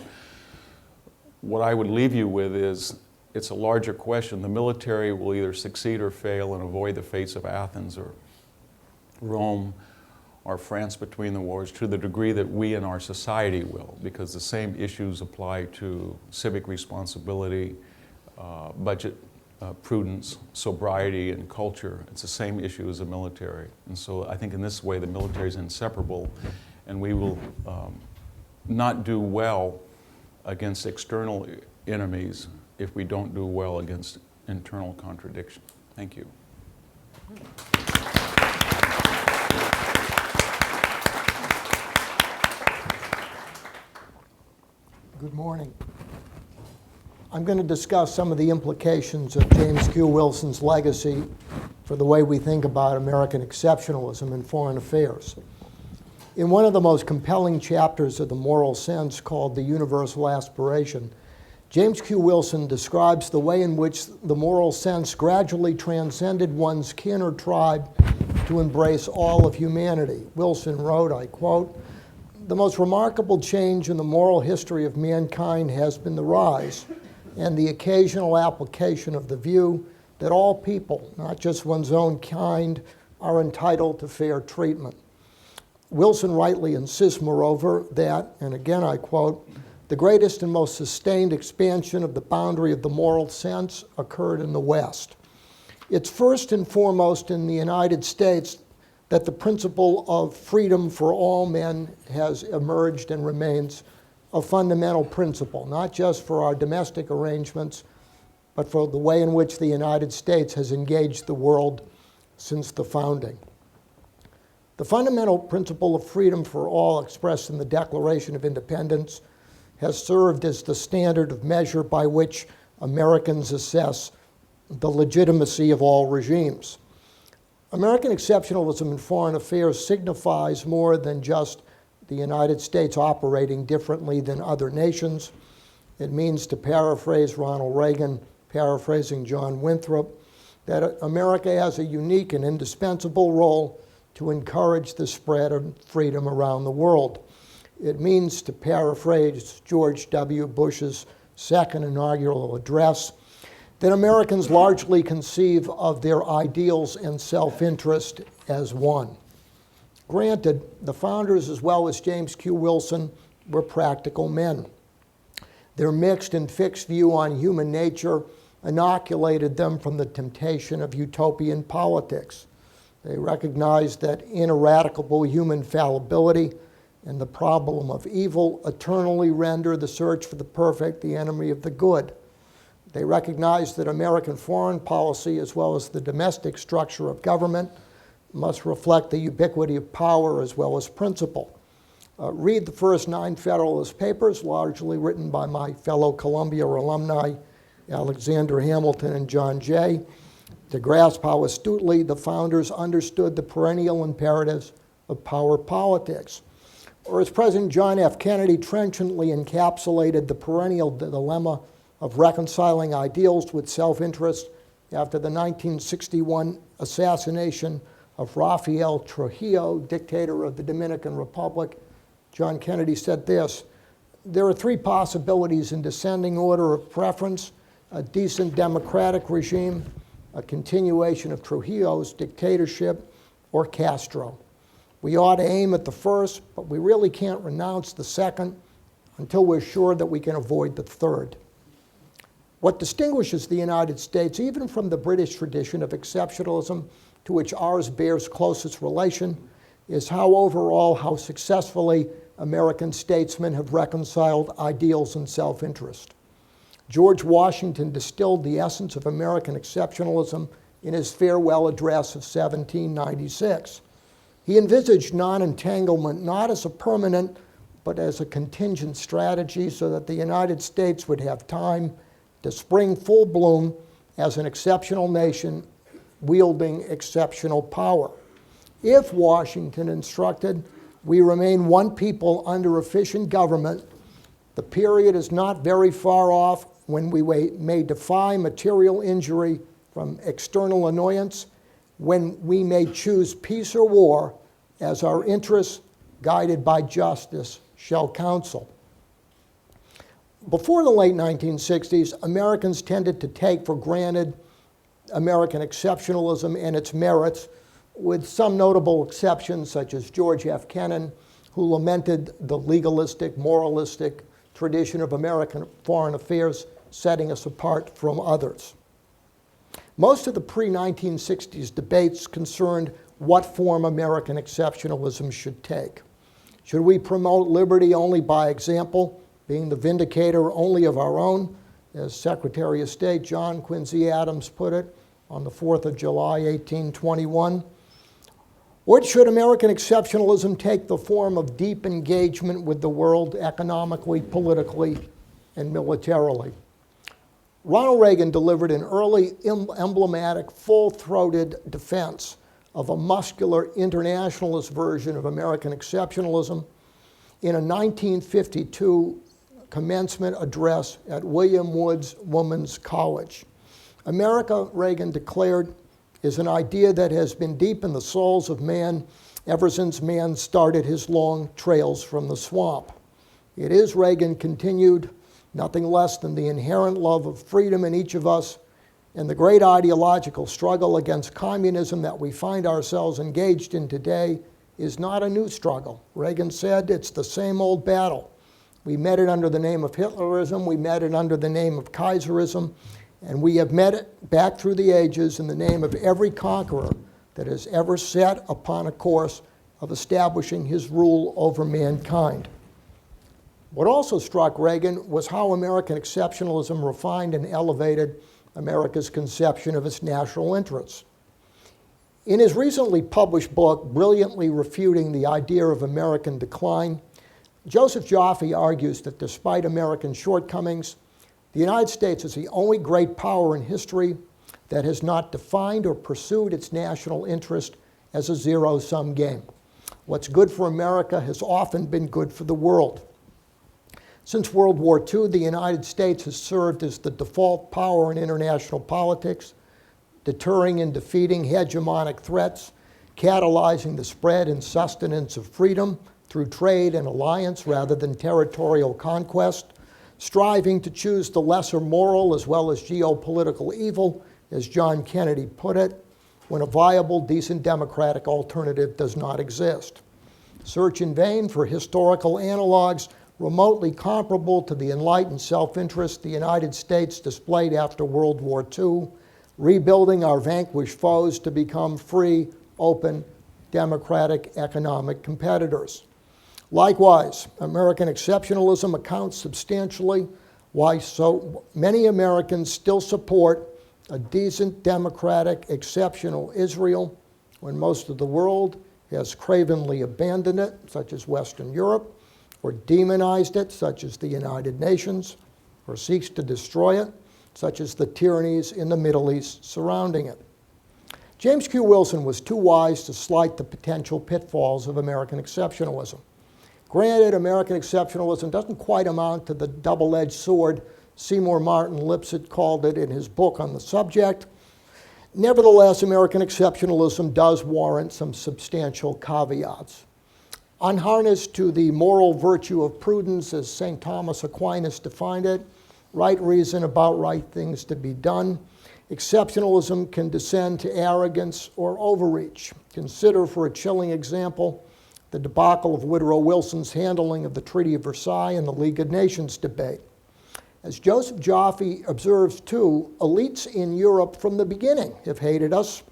What I would leave you with is, it's a larger question. The military will either succeed or fail and avoid the fates of Athens or Rome or France between the wars to the degree that we in our society will, because the same issues apply to civic responsibility, budget prudence, sobriety, and culture. It's the same issue as the military. And so I think in this way the military is inseparable, and we will not do well against external enemies if we don't do well against internal contradiction. Thank you. Good morning. I'm going to discuss some of the implications of James Q. Wilson's legacy for the way we think about American exceptionalism in foreign affairs. In one of the most compelling chapters of The Moral Sense, called The Universal Aspiration, James Q. Wilson describes the way in which the moral sense gradually transcended one's kin or tribe to embrace all of humanity. Wilson wrote, I quote, "The most remarkable change in the moral history of mankind has been the rise and the occasional application of the view that all people, not just one's own kind, are entitled to fair treatment." Wilson rightly insists, moreover, that, and again I quote, "the greatest and most sustained expansion of the boundary of the moral sense occurred in the West." It's first and foremost in the United States that the principle of freedom for all men has emerged and remains a fundamental principle, not just for our domestic arrangements, but for the way in which the United States has engaged the world since the founding. The fundamental principle of freedom for all expressed in the Declaration of Independence has served as the standard of measure by which Americans assess the legitimacy of all regimes. American exceptionalism in foreign affairs signifies more than just the United States operating differently than other nations. It means, to paraphrase Ronald Reagan, paraphrasing John Winthrop, that America has a unique and indispensable role to encourage the spread of freedom around the world. It means, to paraphrase George W. Bush's second inaugural address, that Americans largely conceive of their ideals and self-interest as one. Granted, the founders, as well as James Q. Wilson, were practical men. Their mixed and fixed view on human nature inoculated them from the temptation of utopian politics. They recognized that ineradicable human fallibility and the problem of evil eternally render the search for the perfect the enemy of the good. They recognize that American foreign policy, as well as the domestic structure of government, must reflect the ubiquity of power as well as principle. Read the first 9 Federalist Papers, largely written by my fellow Columbia alumni, Alexander Hamilton and John Jay, to grasp how astutely the founders understood the perennial imperatives of power politics. Or as President John F. Kennedy trenchantly encapsulated the perennial dilemma of reconciling ideals with self-interest after the 1961 assassination of Rafael Trujillo, dictator of the Dominican Republic. John Kennedy said this: "There are 3 possibilities in descending order of preference: a decent democratic regime, a continuation of Trujillo's dictatorship, or Castro. We ought to aim at the first, but we really can't renounce the second until we're sure that we can avoid the third." What distinguishes the United States, even from the British tradition of exceptionalism, to which ours bears closest relation, is how successfully American statesmen have reconciled ideals and self-interest. George Washington distilled the essence of American exceptionalism in his farewell address of 1796. He envisaged non-entanglement not as a permanent, but as a contingent strategy so that the United States would have time to spring full bloom as an exceptional nation wielding exceptional power. If, Washington instructed, we remain one people under efficient government, the period is not very far off when we may defy material injury from external annoyance, when we may choose peace or war as our interests, guided by justice, shall counsel. Before the late 1960s, Americans tended to take for granted American exceptionalism and its merits, with some notable exceptions such as George F. Kennan, who lamented the legalistic, moralistic tradition of American foreign affairs, setting us apart from others. Most of the pre-1960s debates concerned what form American exceptionalism should take. Should we promote liberty only by example, being the vindicator only of our own, as Secretary of State John Quincy Adams put it on the 4th of July, 1821? Or should American exceptionalism take the form of deep engagement with the world economically, politically, and militarily? Ronald Reagan delivered an early, emblematic, full-throated defense of a muscular internationalist version of American exceptionalism in a 1952 commencement address at William Woods Women's College. America, Reagan declared, is an idea that has been deep in the souls of man ever since man started his long trails from the swamp. It is, Reagan continued, nothing less than the inherent love of freedom in each of us, and the great ideological struggle against communism that we find ourselves engaged in today is not a new struggle. Reagan said it's the same old battle. We met it under the name of Hitlerism, we met it under the name of Kaiserism, and we have met it back through the ages in the name of every conqueror that has ever set upon a course of establishing his rule over mankind. What also struck Reagan was how American exceptionalism refined and elevated America's conception of its national interests. In his recently published book, brilliantly refuting the idea of American decline, Joseph Joffe argues that despite American shortcomings, the United States is the only great power in history that has not defined or pursued its national interest as a zero-sum game. What's good for America has often been good for the world. Since World War II, the United States has served as the default power in international politics, deterring and defeating hegemonic threats, catalyzing the spread and sustenance of freedom through trade and alliance rather than territorial conquest, striving to choose the lesser moral as well as geopolitical evil, as John Kennedy put it, when a viable, decent democratic alternative does not exist. Search in vain for historical analogs remotely comparable to the enlightened self-interest the United States displayed after World War II, rebuilding our vanquished foes to become free, open, democratic economic competitors. Likewise, American exceptionalism accounts substantially why so many Americans still support a decent, democratic, exceptional Israel when most of the world has cravenly abandoned it, such as Western Europe, or demonized it, such as the United Nations, or seeks to destroy it, such as the tyrannies in the Middle East surrounding it. James Q. Wilson was too wise to slight the potential pitfalls of American exceptionalism. Granted, American exceptionalism doesn't quite amount to the double-edged sword Seymour Martin Lipset called it in his book on the subject. Nevertheless, American exceptionalism does warrant some substantial caveats. Unharnessed to the moral virtue of prudence, as St. Thomas Aquinas defined it, right reason about right things to be done, exceptionalism can descend to arrogance or overreach. Consider, for a chilling example, the debacle of Woodrow Wilson's handling of the Treaty of Versailles and the League of Nations debate. As Joseph Joffe observes too, elites in Europe from the beginning have hated us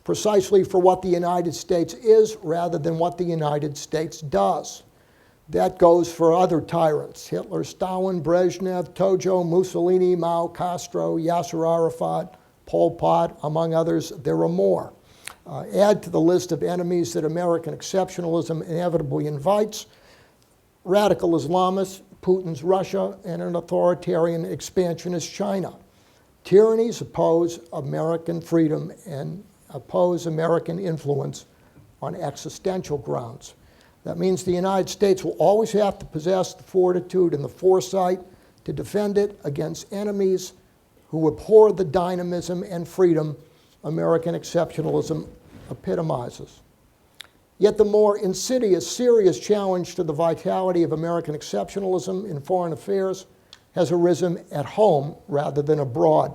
precisely for what the United States is rather than what the United States does. That goes for other tyrants: Hitler, Stalin, Brezhnev, Tojo, Mussolini, Mao, Castro, Yasser Arafat, Pol Pot, among others. There are more. Add to the list of enemies that American exceptionalism inevitably invites radical Islamists, Putin's Russia, and an authoritarian expansionist China. Tyrannies oppose American freedom and oppose American influence on existential grounds. That means the United States will always have to possess the fortitude and the foresight to defend it against enemies who abhor the dynamism and freedom American exceptionalism epitomizes. Yet the more insidious, serious challenge to the vitality of American exceptionalism in foreign affairs has arisen at home rather than abroad.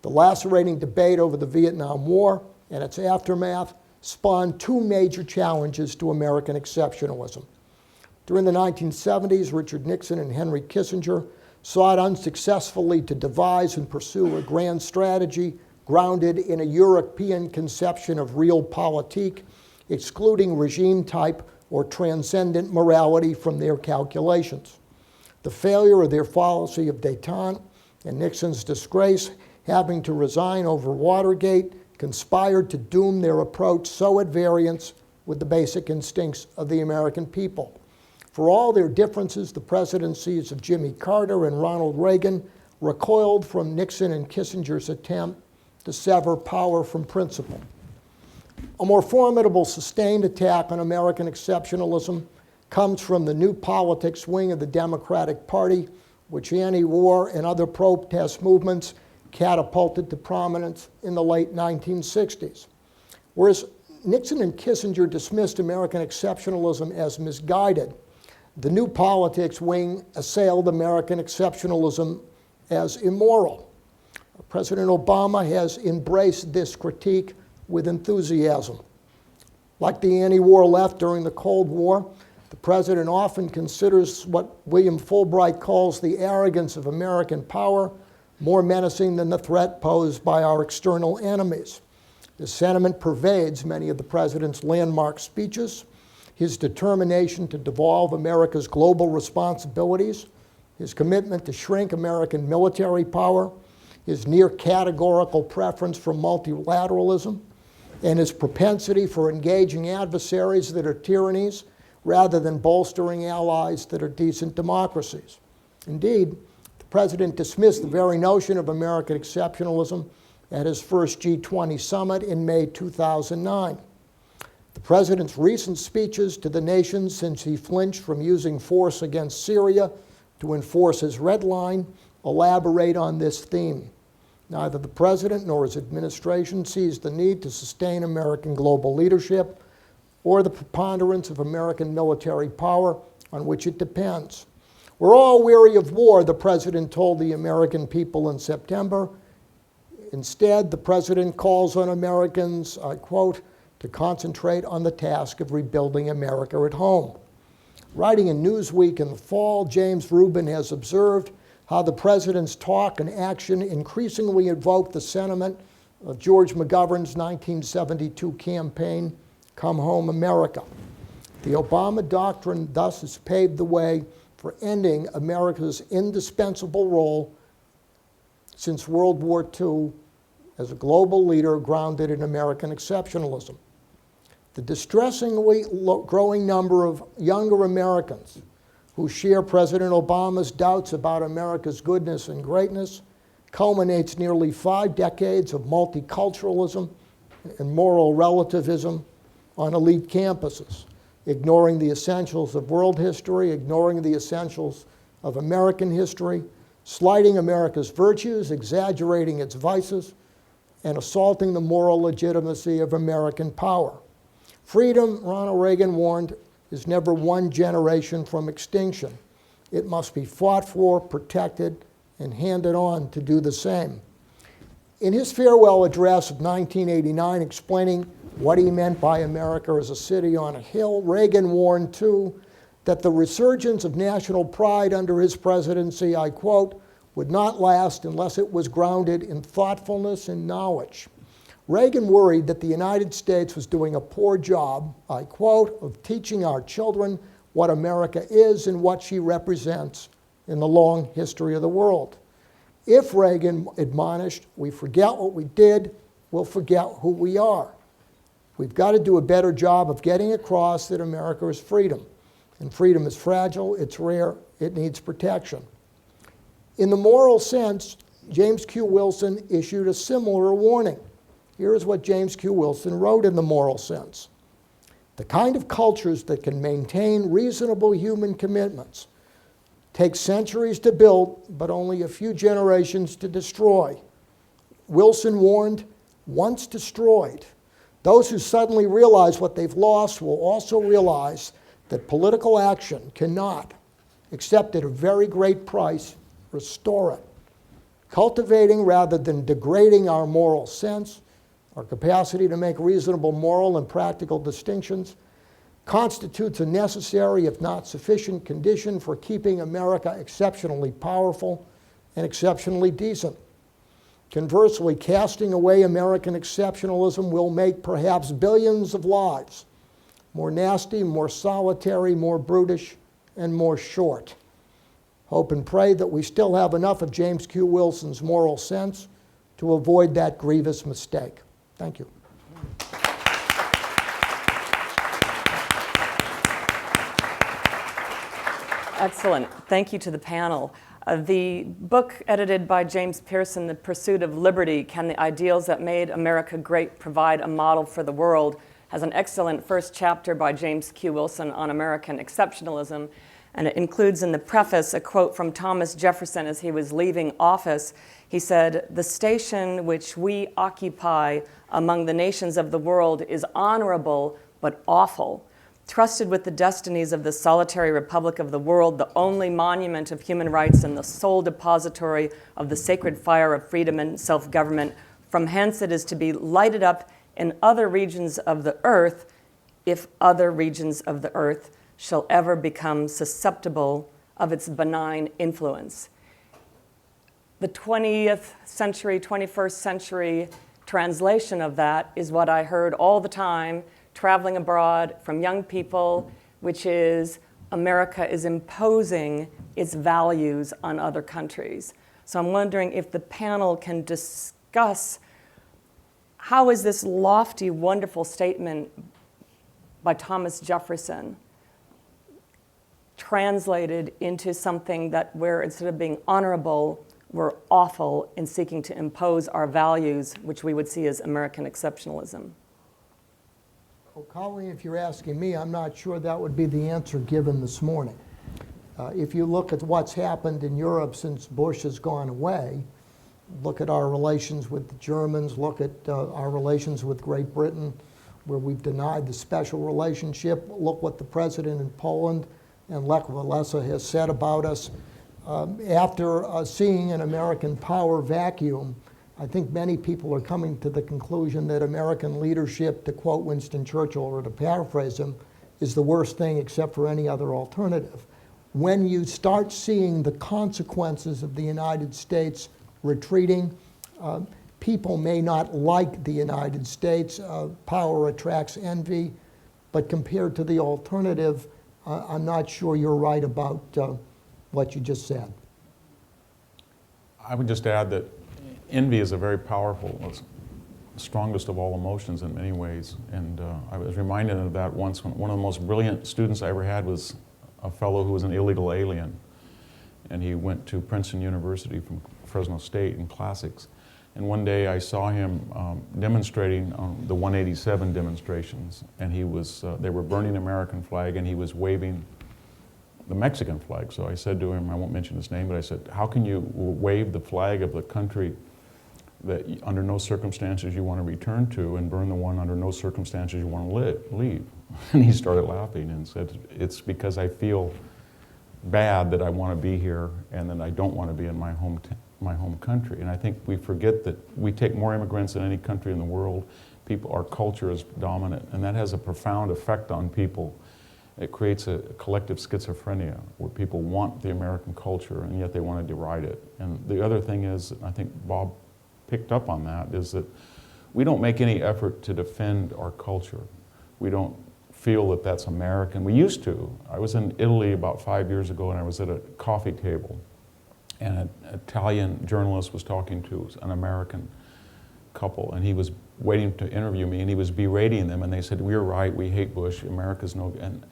The lacerating debate over the Vietnam War and its aftermath spawned two major challenges to American exceptionalism. During the 1970s, Richard Nixon and Henry Kissinger sought unsuccessfully to devise and pursue a grand strategy grounded in a European conception of realpolitik, excluding regime type or transcendent morality from their calculations. The failure of their policy of détente and Nixon's disgrace, having to resign over Watergate, conspired to doom their approach so at variance with the basic instincts of the American people. For all their differences, the presidencies of Jimmy Carter and Ronald Reagan recoiled from Nixon and Kissinger's attempt to sever power from principle. A more formidable sustained attack on American exceptionalism comes from the new politics wing of the Democratic Party, which anti-war and other protest movements catapulted to prominence in the late 1960s. Whereas Nixon and Kissinger dismissed American exceptionalism as misguided, the new politics wing assailed American exceptionalism as immoral. President Obama has embraced this critique with enthusiasm. Like the anti-war left during the Cold War, the president often considers what William Fulbright calls the arrogance of American power more menacing than the threat posed by our external enemies. This sentiment pervades many of the president's landmark speeches. His determination to devolve America's global responsibilities, his commitment to shrink American military power, his near categorical preference for multilateralism, and his propensity for engaging adversaries that are tyrannies rather than bolstering allies that are decent democracies. Indeed, the president dismissed the very notion of American exceptionalism at his first G20 summit in May 2009. The president's recent speeches to the nation since he flinched from using force against Syria to enforce his red line elaborate on this theme. Neither the president nor his administration sees the need to sustain American global leadership or the preponderance of American military power on which it depends. We're all weary of war, the president told the American people in September. Instead, the president calls on Americans, I quote, to concentrate on the task of rebuilding America at home. Writing in Newsweek in the fall, James Rubin has observed how the president's talk and action increasingly evoked the sentiment of George McGovern's 1972 campaign, Come Home America. The Obama doctrine thus has paved the way for ending America's indispensable role since World War II as a global leader grounded in American exceptionalism. The distressingly growing number of younger Americans who share President Obama's doubts about America's goodness and greatness culminates nearly 5 decades of multiculturalism and moral relativism on elite campuses, ignoring the essentials of world history, ignoring the essentials of American history, slighting America's virtues, exaggerating its vices, and assaulting the moral legitimacy of American power. Freedom, Ronald Reagan warned, is never one generation from extinction. It must be fought for, protected, and handed on to do the same. In his farewell address of 1989, explaining what he meant by America as a city on a hill, Reagan warned, too, that the resurgence of national pride under his presidency, I quote, would not last unless it was grounded in thoughtfulness and knowledge. Reagan worried that the United States was doing a poor job, I quote, of teaching our children what America is and what she represents in the long history of the world. If, Reagan admonished, we forget what we did, we'll forget who we are. We've got to do a better job of getting across that America is freedom. And freedom is fragile, it's rare, it needs protection. In the moral sense, James Q. Wilson issued a similar warning. Here's what James Q. Wilson wrote in The Moral Sense. The kind of cultures that can maintain reasonable human commitments take centuries to build, but only a few generations to destroy. Wilson warned, once destroyed, those who suddenly realize what they've lost will also realize that political action cannot, except at a very great price, restore it. Cultivating rather than degrading our moral sense, our capacity to make reasonable moral and practical distinctions, constitutes a necessary, if not sufficient, condition for keeping America exceptionally powerful and exceptionally decent. Conversely, casting away American exceptionalism will make perhaps billions of lives more nasty, more solitary, more brutish, and more short. Hope and pray that we still have enough of James Q. Wilson's moral sense to avoid that grievous mistake. Thank you. Excellent. Thank you to the panel. The book edited by James Piereson, The Pursuit of Liberty, Can the Ideals That Made America Great Provide a Model for the World, has an excellent first chapter by James Q. Wilson on American exceptionalism. And it includes in the preface a quote from Thomas Jefferson as he was leaving office. He said, "The station which we occupy among the nations of the world is honorable but awful. Trusted with the destinies of the solitary republic of the world, the only monument of human rights and the sole depository of the sacred fire of freedom and self-government, from hence it is to be lighted up in other regions of the earth, if other regions of the earth shall ever become susceptible of its benign influence." The 20th century, 21st century translation of that is what I heard all the time traveling abroad from young people, which is America is imposing its values on other countries. So I'm wondering if the panel can discuss how is this lofty, wonderful statement by Thomas Jefferson translated into something that where instead of being honorable, we're awful in seeking to impose our values, which we would see as American exceptionalism. Well, Colleen, if you're asking me, I'm not sure that would be the answer given this morning. If you look at what's happened in Europe since Bush has gone away, look at our relations with the Germans, look at our relations with Great Britain, where we've denied the special relationship, look what the president in Poland and Lech Walesa has said about us. After seeing an American power vacuum, I think many people are coming to the conclusion that American leadership, to quote Winston Churchill or to paraphrase him, is the worst thing except for any other alternative. When you start seeing the consequences of the United States retreating, people may not like the United States. Power attracts envy, but compared to the alternative, I'm not sure you're right about what you just said. I would just add that envy is a very powerful, it's the strongest of all emotions in many ways. And I was reminded of that once when one of the most brilliant students I ever had was a fellow who was an illegal alien. And he went to Princeton University from Fresno State in classics. And one day I saw him demonstrating on the 187 demonstrations. And he was, they were burning the American flag and he was waving the Mexican flag. So I said to him, I won't mention his name, but I said, how can you wave the flag of the country that under no circumstances you want to return to and burn the one under no circumstances you want to leave? And he started laughing and said, it's because I feel bad that I want to be here and that I don't want to be in my home country. And I think we forget that we take more immigrants than any country in the world. Our culture is dominant, and that has a profound effect on people. It creates a collective schizophrenia where people want the American culture and yet they want to deride it. And the other thing is, I think Bob picked up on that, is that we don't make any effort to defend our culture. We don't feel that that's American. We used to. I was in Italy about 5 years ago and I was at a coffee table and an Italian journalist was talking to an American couple and he was waiting to interview me and he was berating them and they said, we're right, we hate Bush, America's no good. And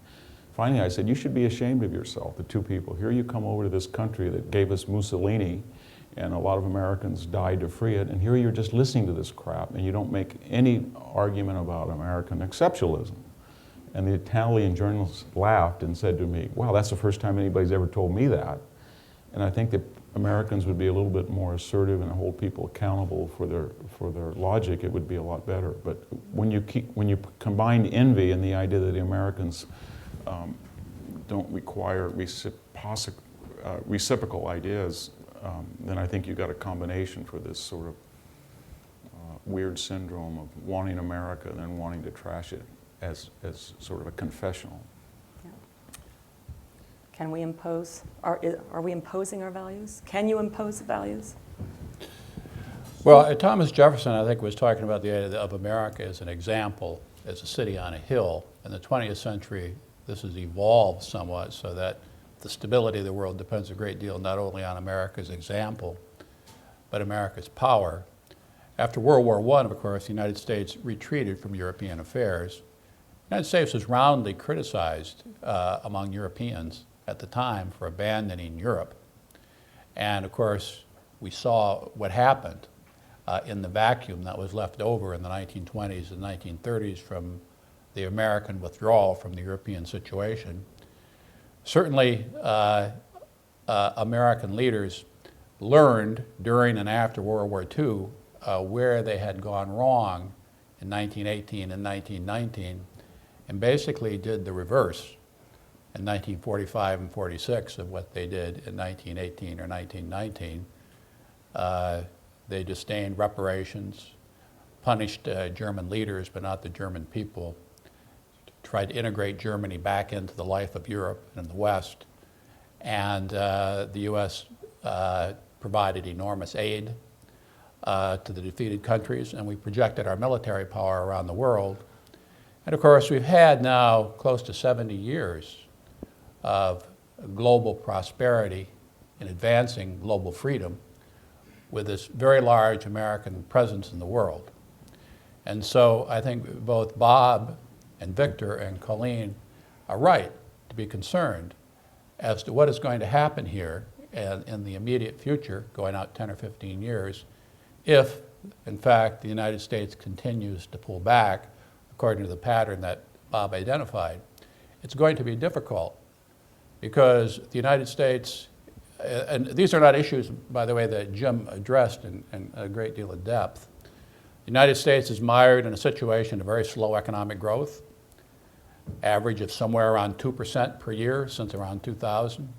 finally I said, you should be ashamed of yourself, the two people. Here you come over to this country that gave us Mussolini and a lot of Americans died to free it, and here you're just listening to this crap and you don't make any argument about American exceptionalism. And the Italian journalist laughed and said to me, wow, that's the first time anybody's ever told me that. And I think that Americans would be a little bit more assertive and hold people accountable for their logic, it would be a lot better. But when you combine envy and the idea that the Americans don't require reciprocal ideas, then I think you've got a combination for this sort of weird syndrome of wanting America and then wanting to trash it as sort of a confessional. Yeah. Can we impose? Are we imposing our values? Can you impose values? Well, Thomas Jefferson, I think, was talking about the idea of America as an example, as a city on a hill. In the 20th century, this has evolved somewhat so that the stability of the world depends a great deal not only on America's example, but America's power. After World War I, of course, the United States retreated from European affairs. The United States was roundly criticized among Europeans at the time for abandoning Europe. And of course, we saw what happened in the vacuum that was left over in the 1920s and 1930s from the American withdrawal from the European situation. Certainly, American leaders learned during and after World War II where they had gone wrong in 1918 and 1919, and basically did the reverse in 1945 and 46 of what they did in 1918 or 1919. They disdained reparations, punished German leaders but not the German people, tried to integrate Germany back into the life of Europe and the West, and the U.S. Provided enormous aid to the defeated countries, and we projected our military power around the world. And of course, we've had now close to 70 years of global prosperity and advancing global freedom with this very large American presence in the world. And so I think both Bob and Victor and Colleen are right to be concerned as to what is going to happen here in the immediate future, going out 10 or 15 years, if, in fact, the United States continues to pull back according to the pattern that Bob identified. It's going to be difficult because the United States, and these are not issues, by the way, that Jim addressed in a great deal of depth. The United States is mired in a situation of very slow economic growth, average of somewhere around 2% per year since around 2000,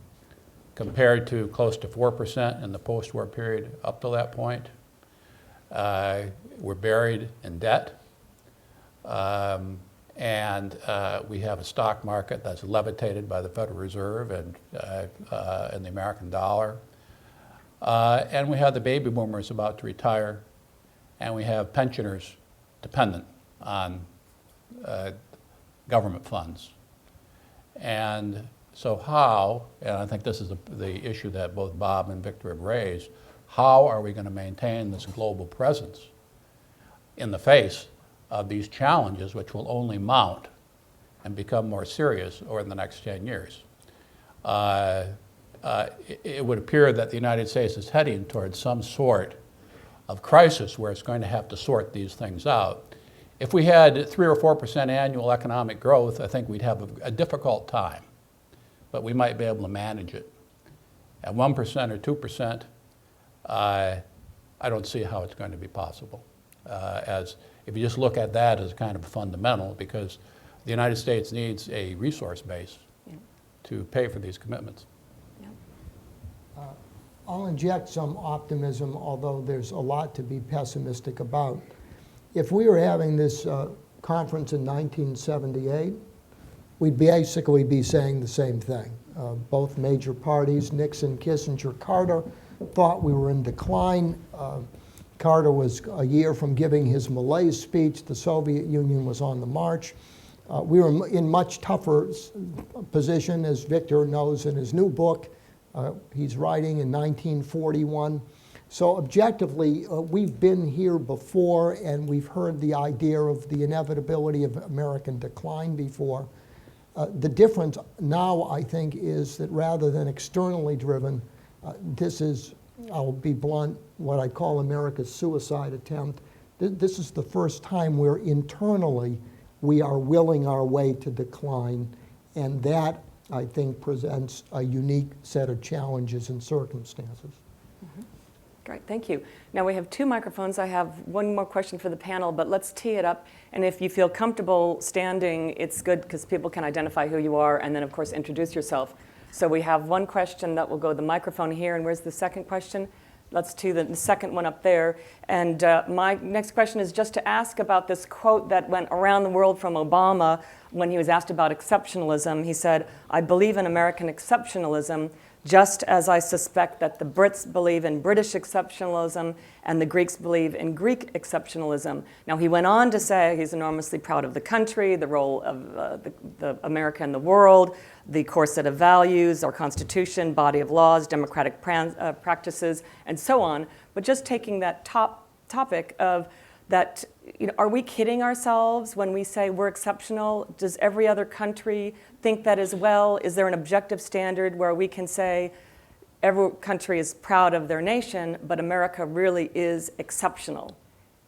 compared to close to 4% in the post-war period up to that point. We're buried in debt, and we have a stock market that's levitated by the Federal Reserve and the American dollar. And we have the baby boomers about to retire, and we have pensioners dependent on government funds. And so how, and I think this is the issue that both Bob and Victor have raised, how are we going to maintain this global presence in the face of these challenges, which will only mount and become more serious over the next 10 years? It would appear that the United States is heading towards some sort of crisis where it's going to have to sort these things out. If we had 3 or 4% annual economic growth, I think we'd have a difficult time, but we might be able to manage it. At 1% or 2%, I don't see how it's going to be possible. As if you just look at that as kind of fundamental, because the United States needs a resource base to pay for these commitments. I'll inject some optimism, although there's a lot to be pessimistic about. If we were having this conference in 1978, we'd basically be saying the same thing. Both major parties, Nixon, Kissinger, Carter, thought we were in decline. Carter was a year from giving his malaise speech. The Soviet Union was on the march. We were in much tougher position, as Victor knows in his new book. He's writing in 1941. So objectively, we've been here before, and we've heard the idea of the inevitability of American decline before. The difference now, I think, is that rather than externally driven, this is, I'll be blunt, what I call America's suicide attempt. This is the first time where internally we are willing our way to decline, and that, I think, presents a unique set of challenges and circumstances. Mm-hmm. Great, thank you. Now we have 2 microphones. I have one more question for the panel, but let's tee it up. And if you feel comfortable standing, it's good because people can identify who you are and then, of course, introduce yourself. So we have one question that will go to the microphone here. And where's the second question? Let's do the second one up there. And my next question is just to ask about this quote that went around the world from Obama when he was asked about exceptionalism. He said, "I believe in American exceptionalism, just as I suspect that the Brits believe in British exceptionalism and the Greeks believe in Greek exceptionalism." Now, he went on to say he's enormously proud of the country, the role of the America in the world, the core set of values, our Constitution, body of laws, democratic practices, and so on. But just taking that topic of that, are we kidding ourselves when we say we're exceptional? Does every other country think that as well? Is there an objective standard where we can say every country is proud of their nation, but America really is exceptional?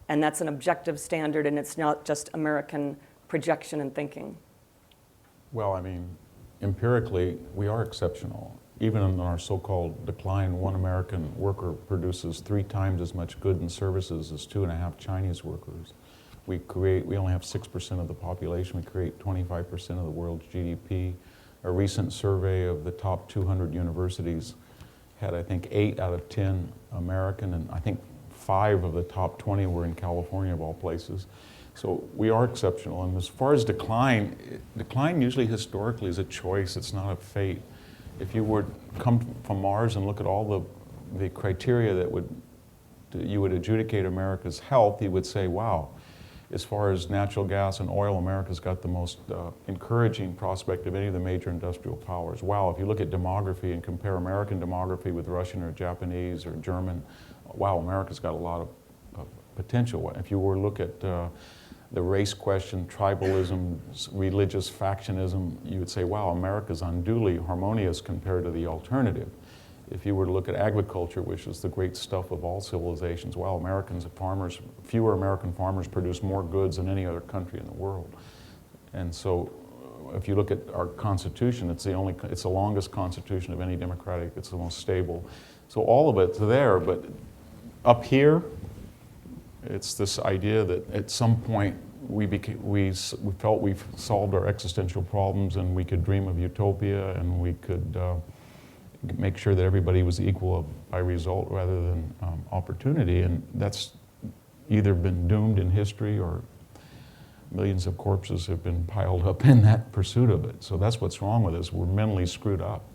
And that's an objective standard, and it's not just American projection and thinking. Well, I mean, empirically, we are exceptional. Even in our so-called decline, one American worker produces 3 times as much goods and services as 2.5 Chinese workers. We only have 6% of the population. We create 25% of the world's GDP. A recent survey of the top 200 universities had, I think, 8 out of 10 American, and I think 5 of the top 20 were in California, of all places. So we are exceptional. And as far as decline usually historically is a choice. It's not a fate. If you were to come from Mars and look at all the criteria that you would adjudicate America's health, you would say, wow, as far as natural gas and oil, America's got the most encouraging prospect of any of the major industrial powers. Wow, if you look at demography and compare American demography with Russian or Japanese or German, wow, America's got a lot of potential. If you were to look at the race question, tribalism, religious factionism, you would say, wow, America's unduly harmonious compared to the alternative. If you were to look at agriculture, which is the great stuff of all civilizations, wow, fewer American farmers produce more goods than any other country in the world. And so if you look at our Constitution, it's the longest Constitution of any democratic, it's the most stable. So all of it's there, but up here, it's this idea that at some point we felt we've solved our existential problems and we could dream of utopia and we could make sure that everybody was equal by result rather than opportunity. And that's either been doomed in history or millions of corpses have been piled up in that pursuit of it. So that's what's wrong with us. We're mentally screwed up.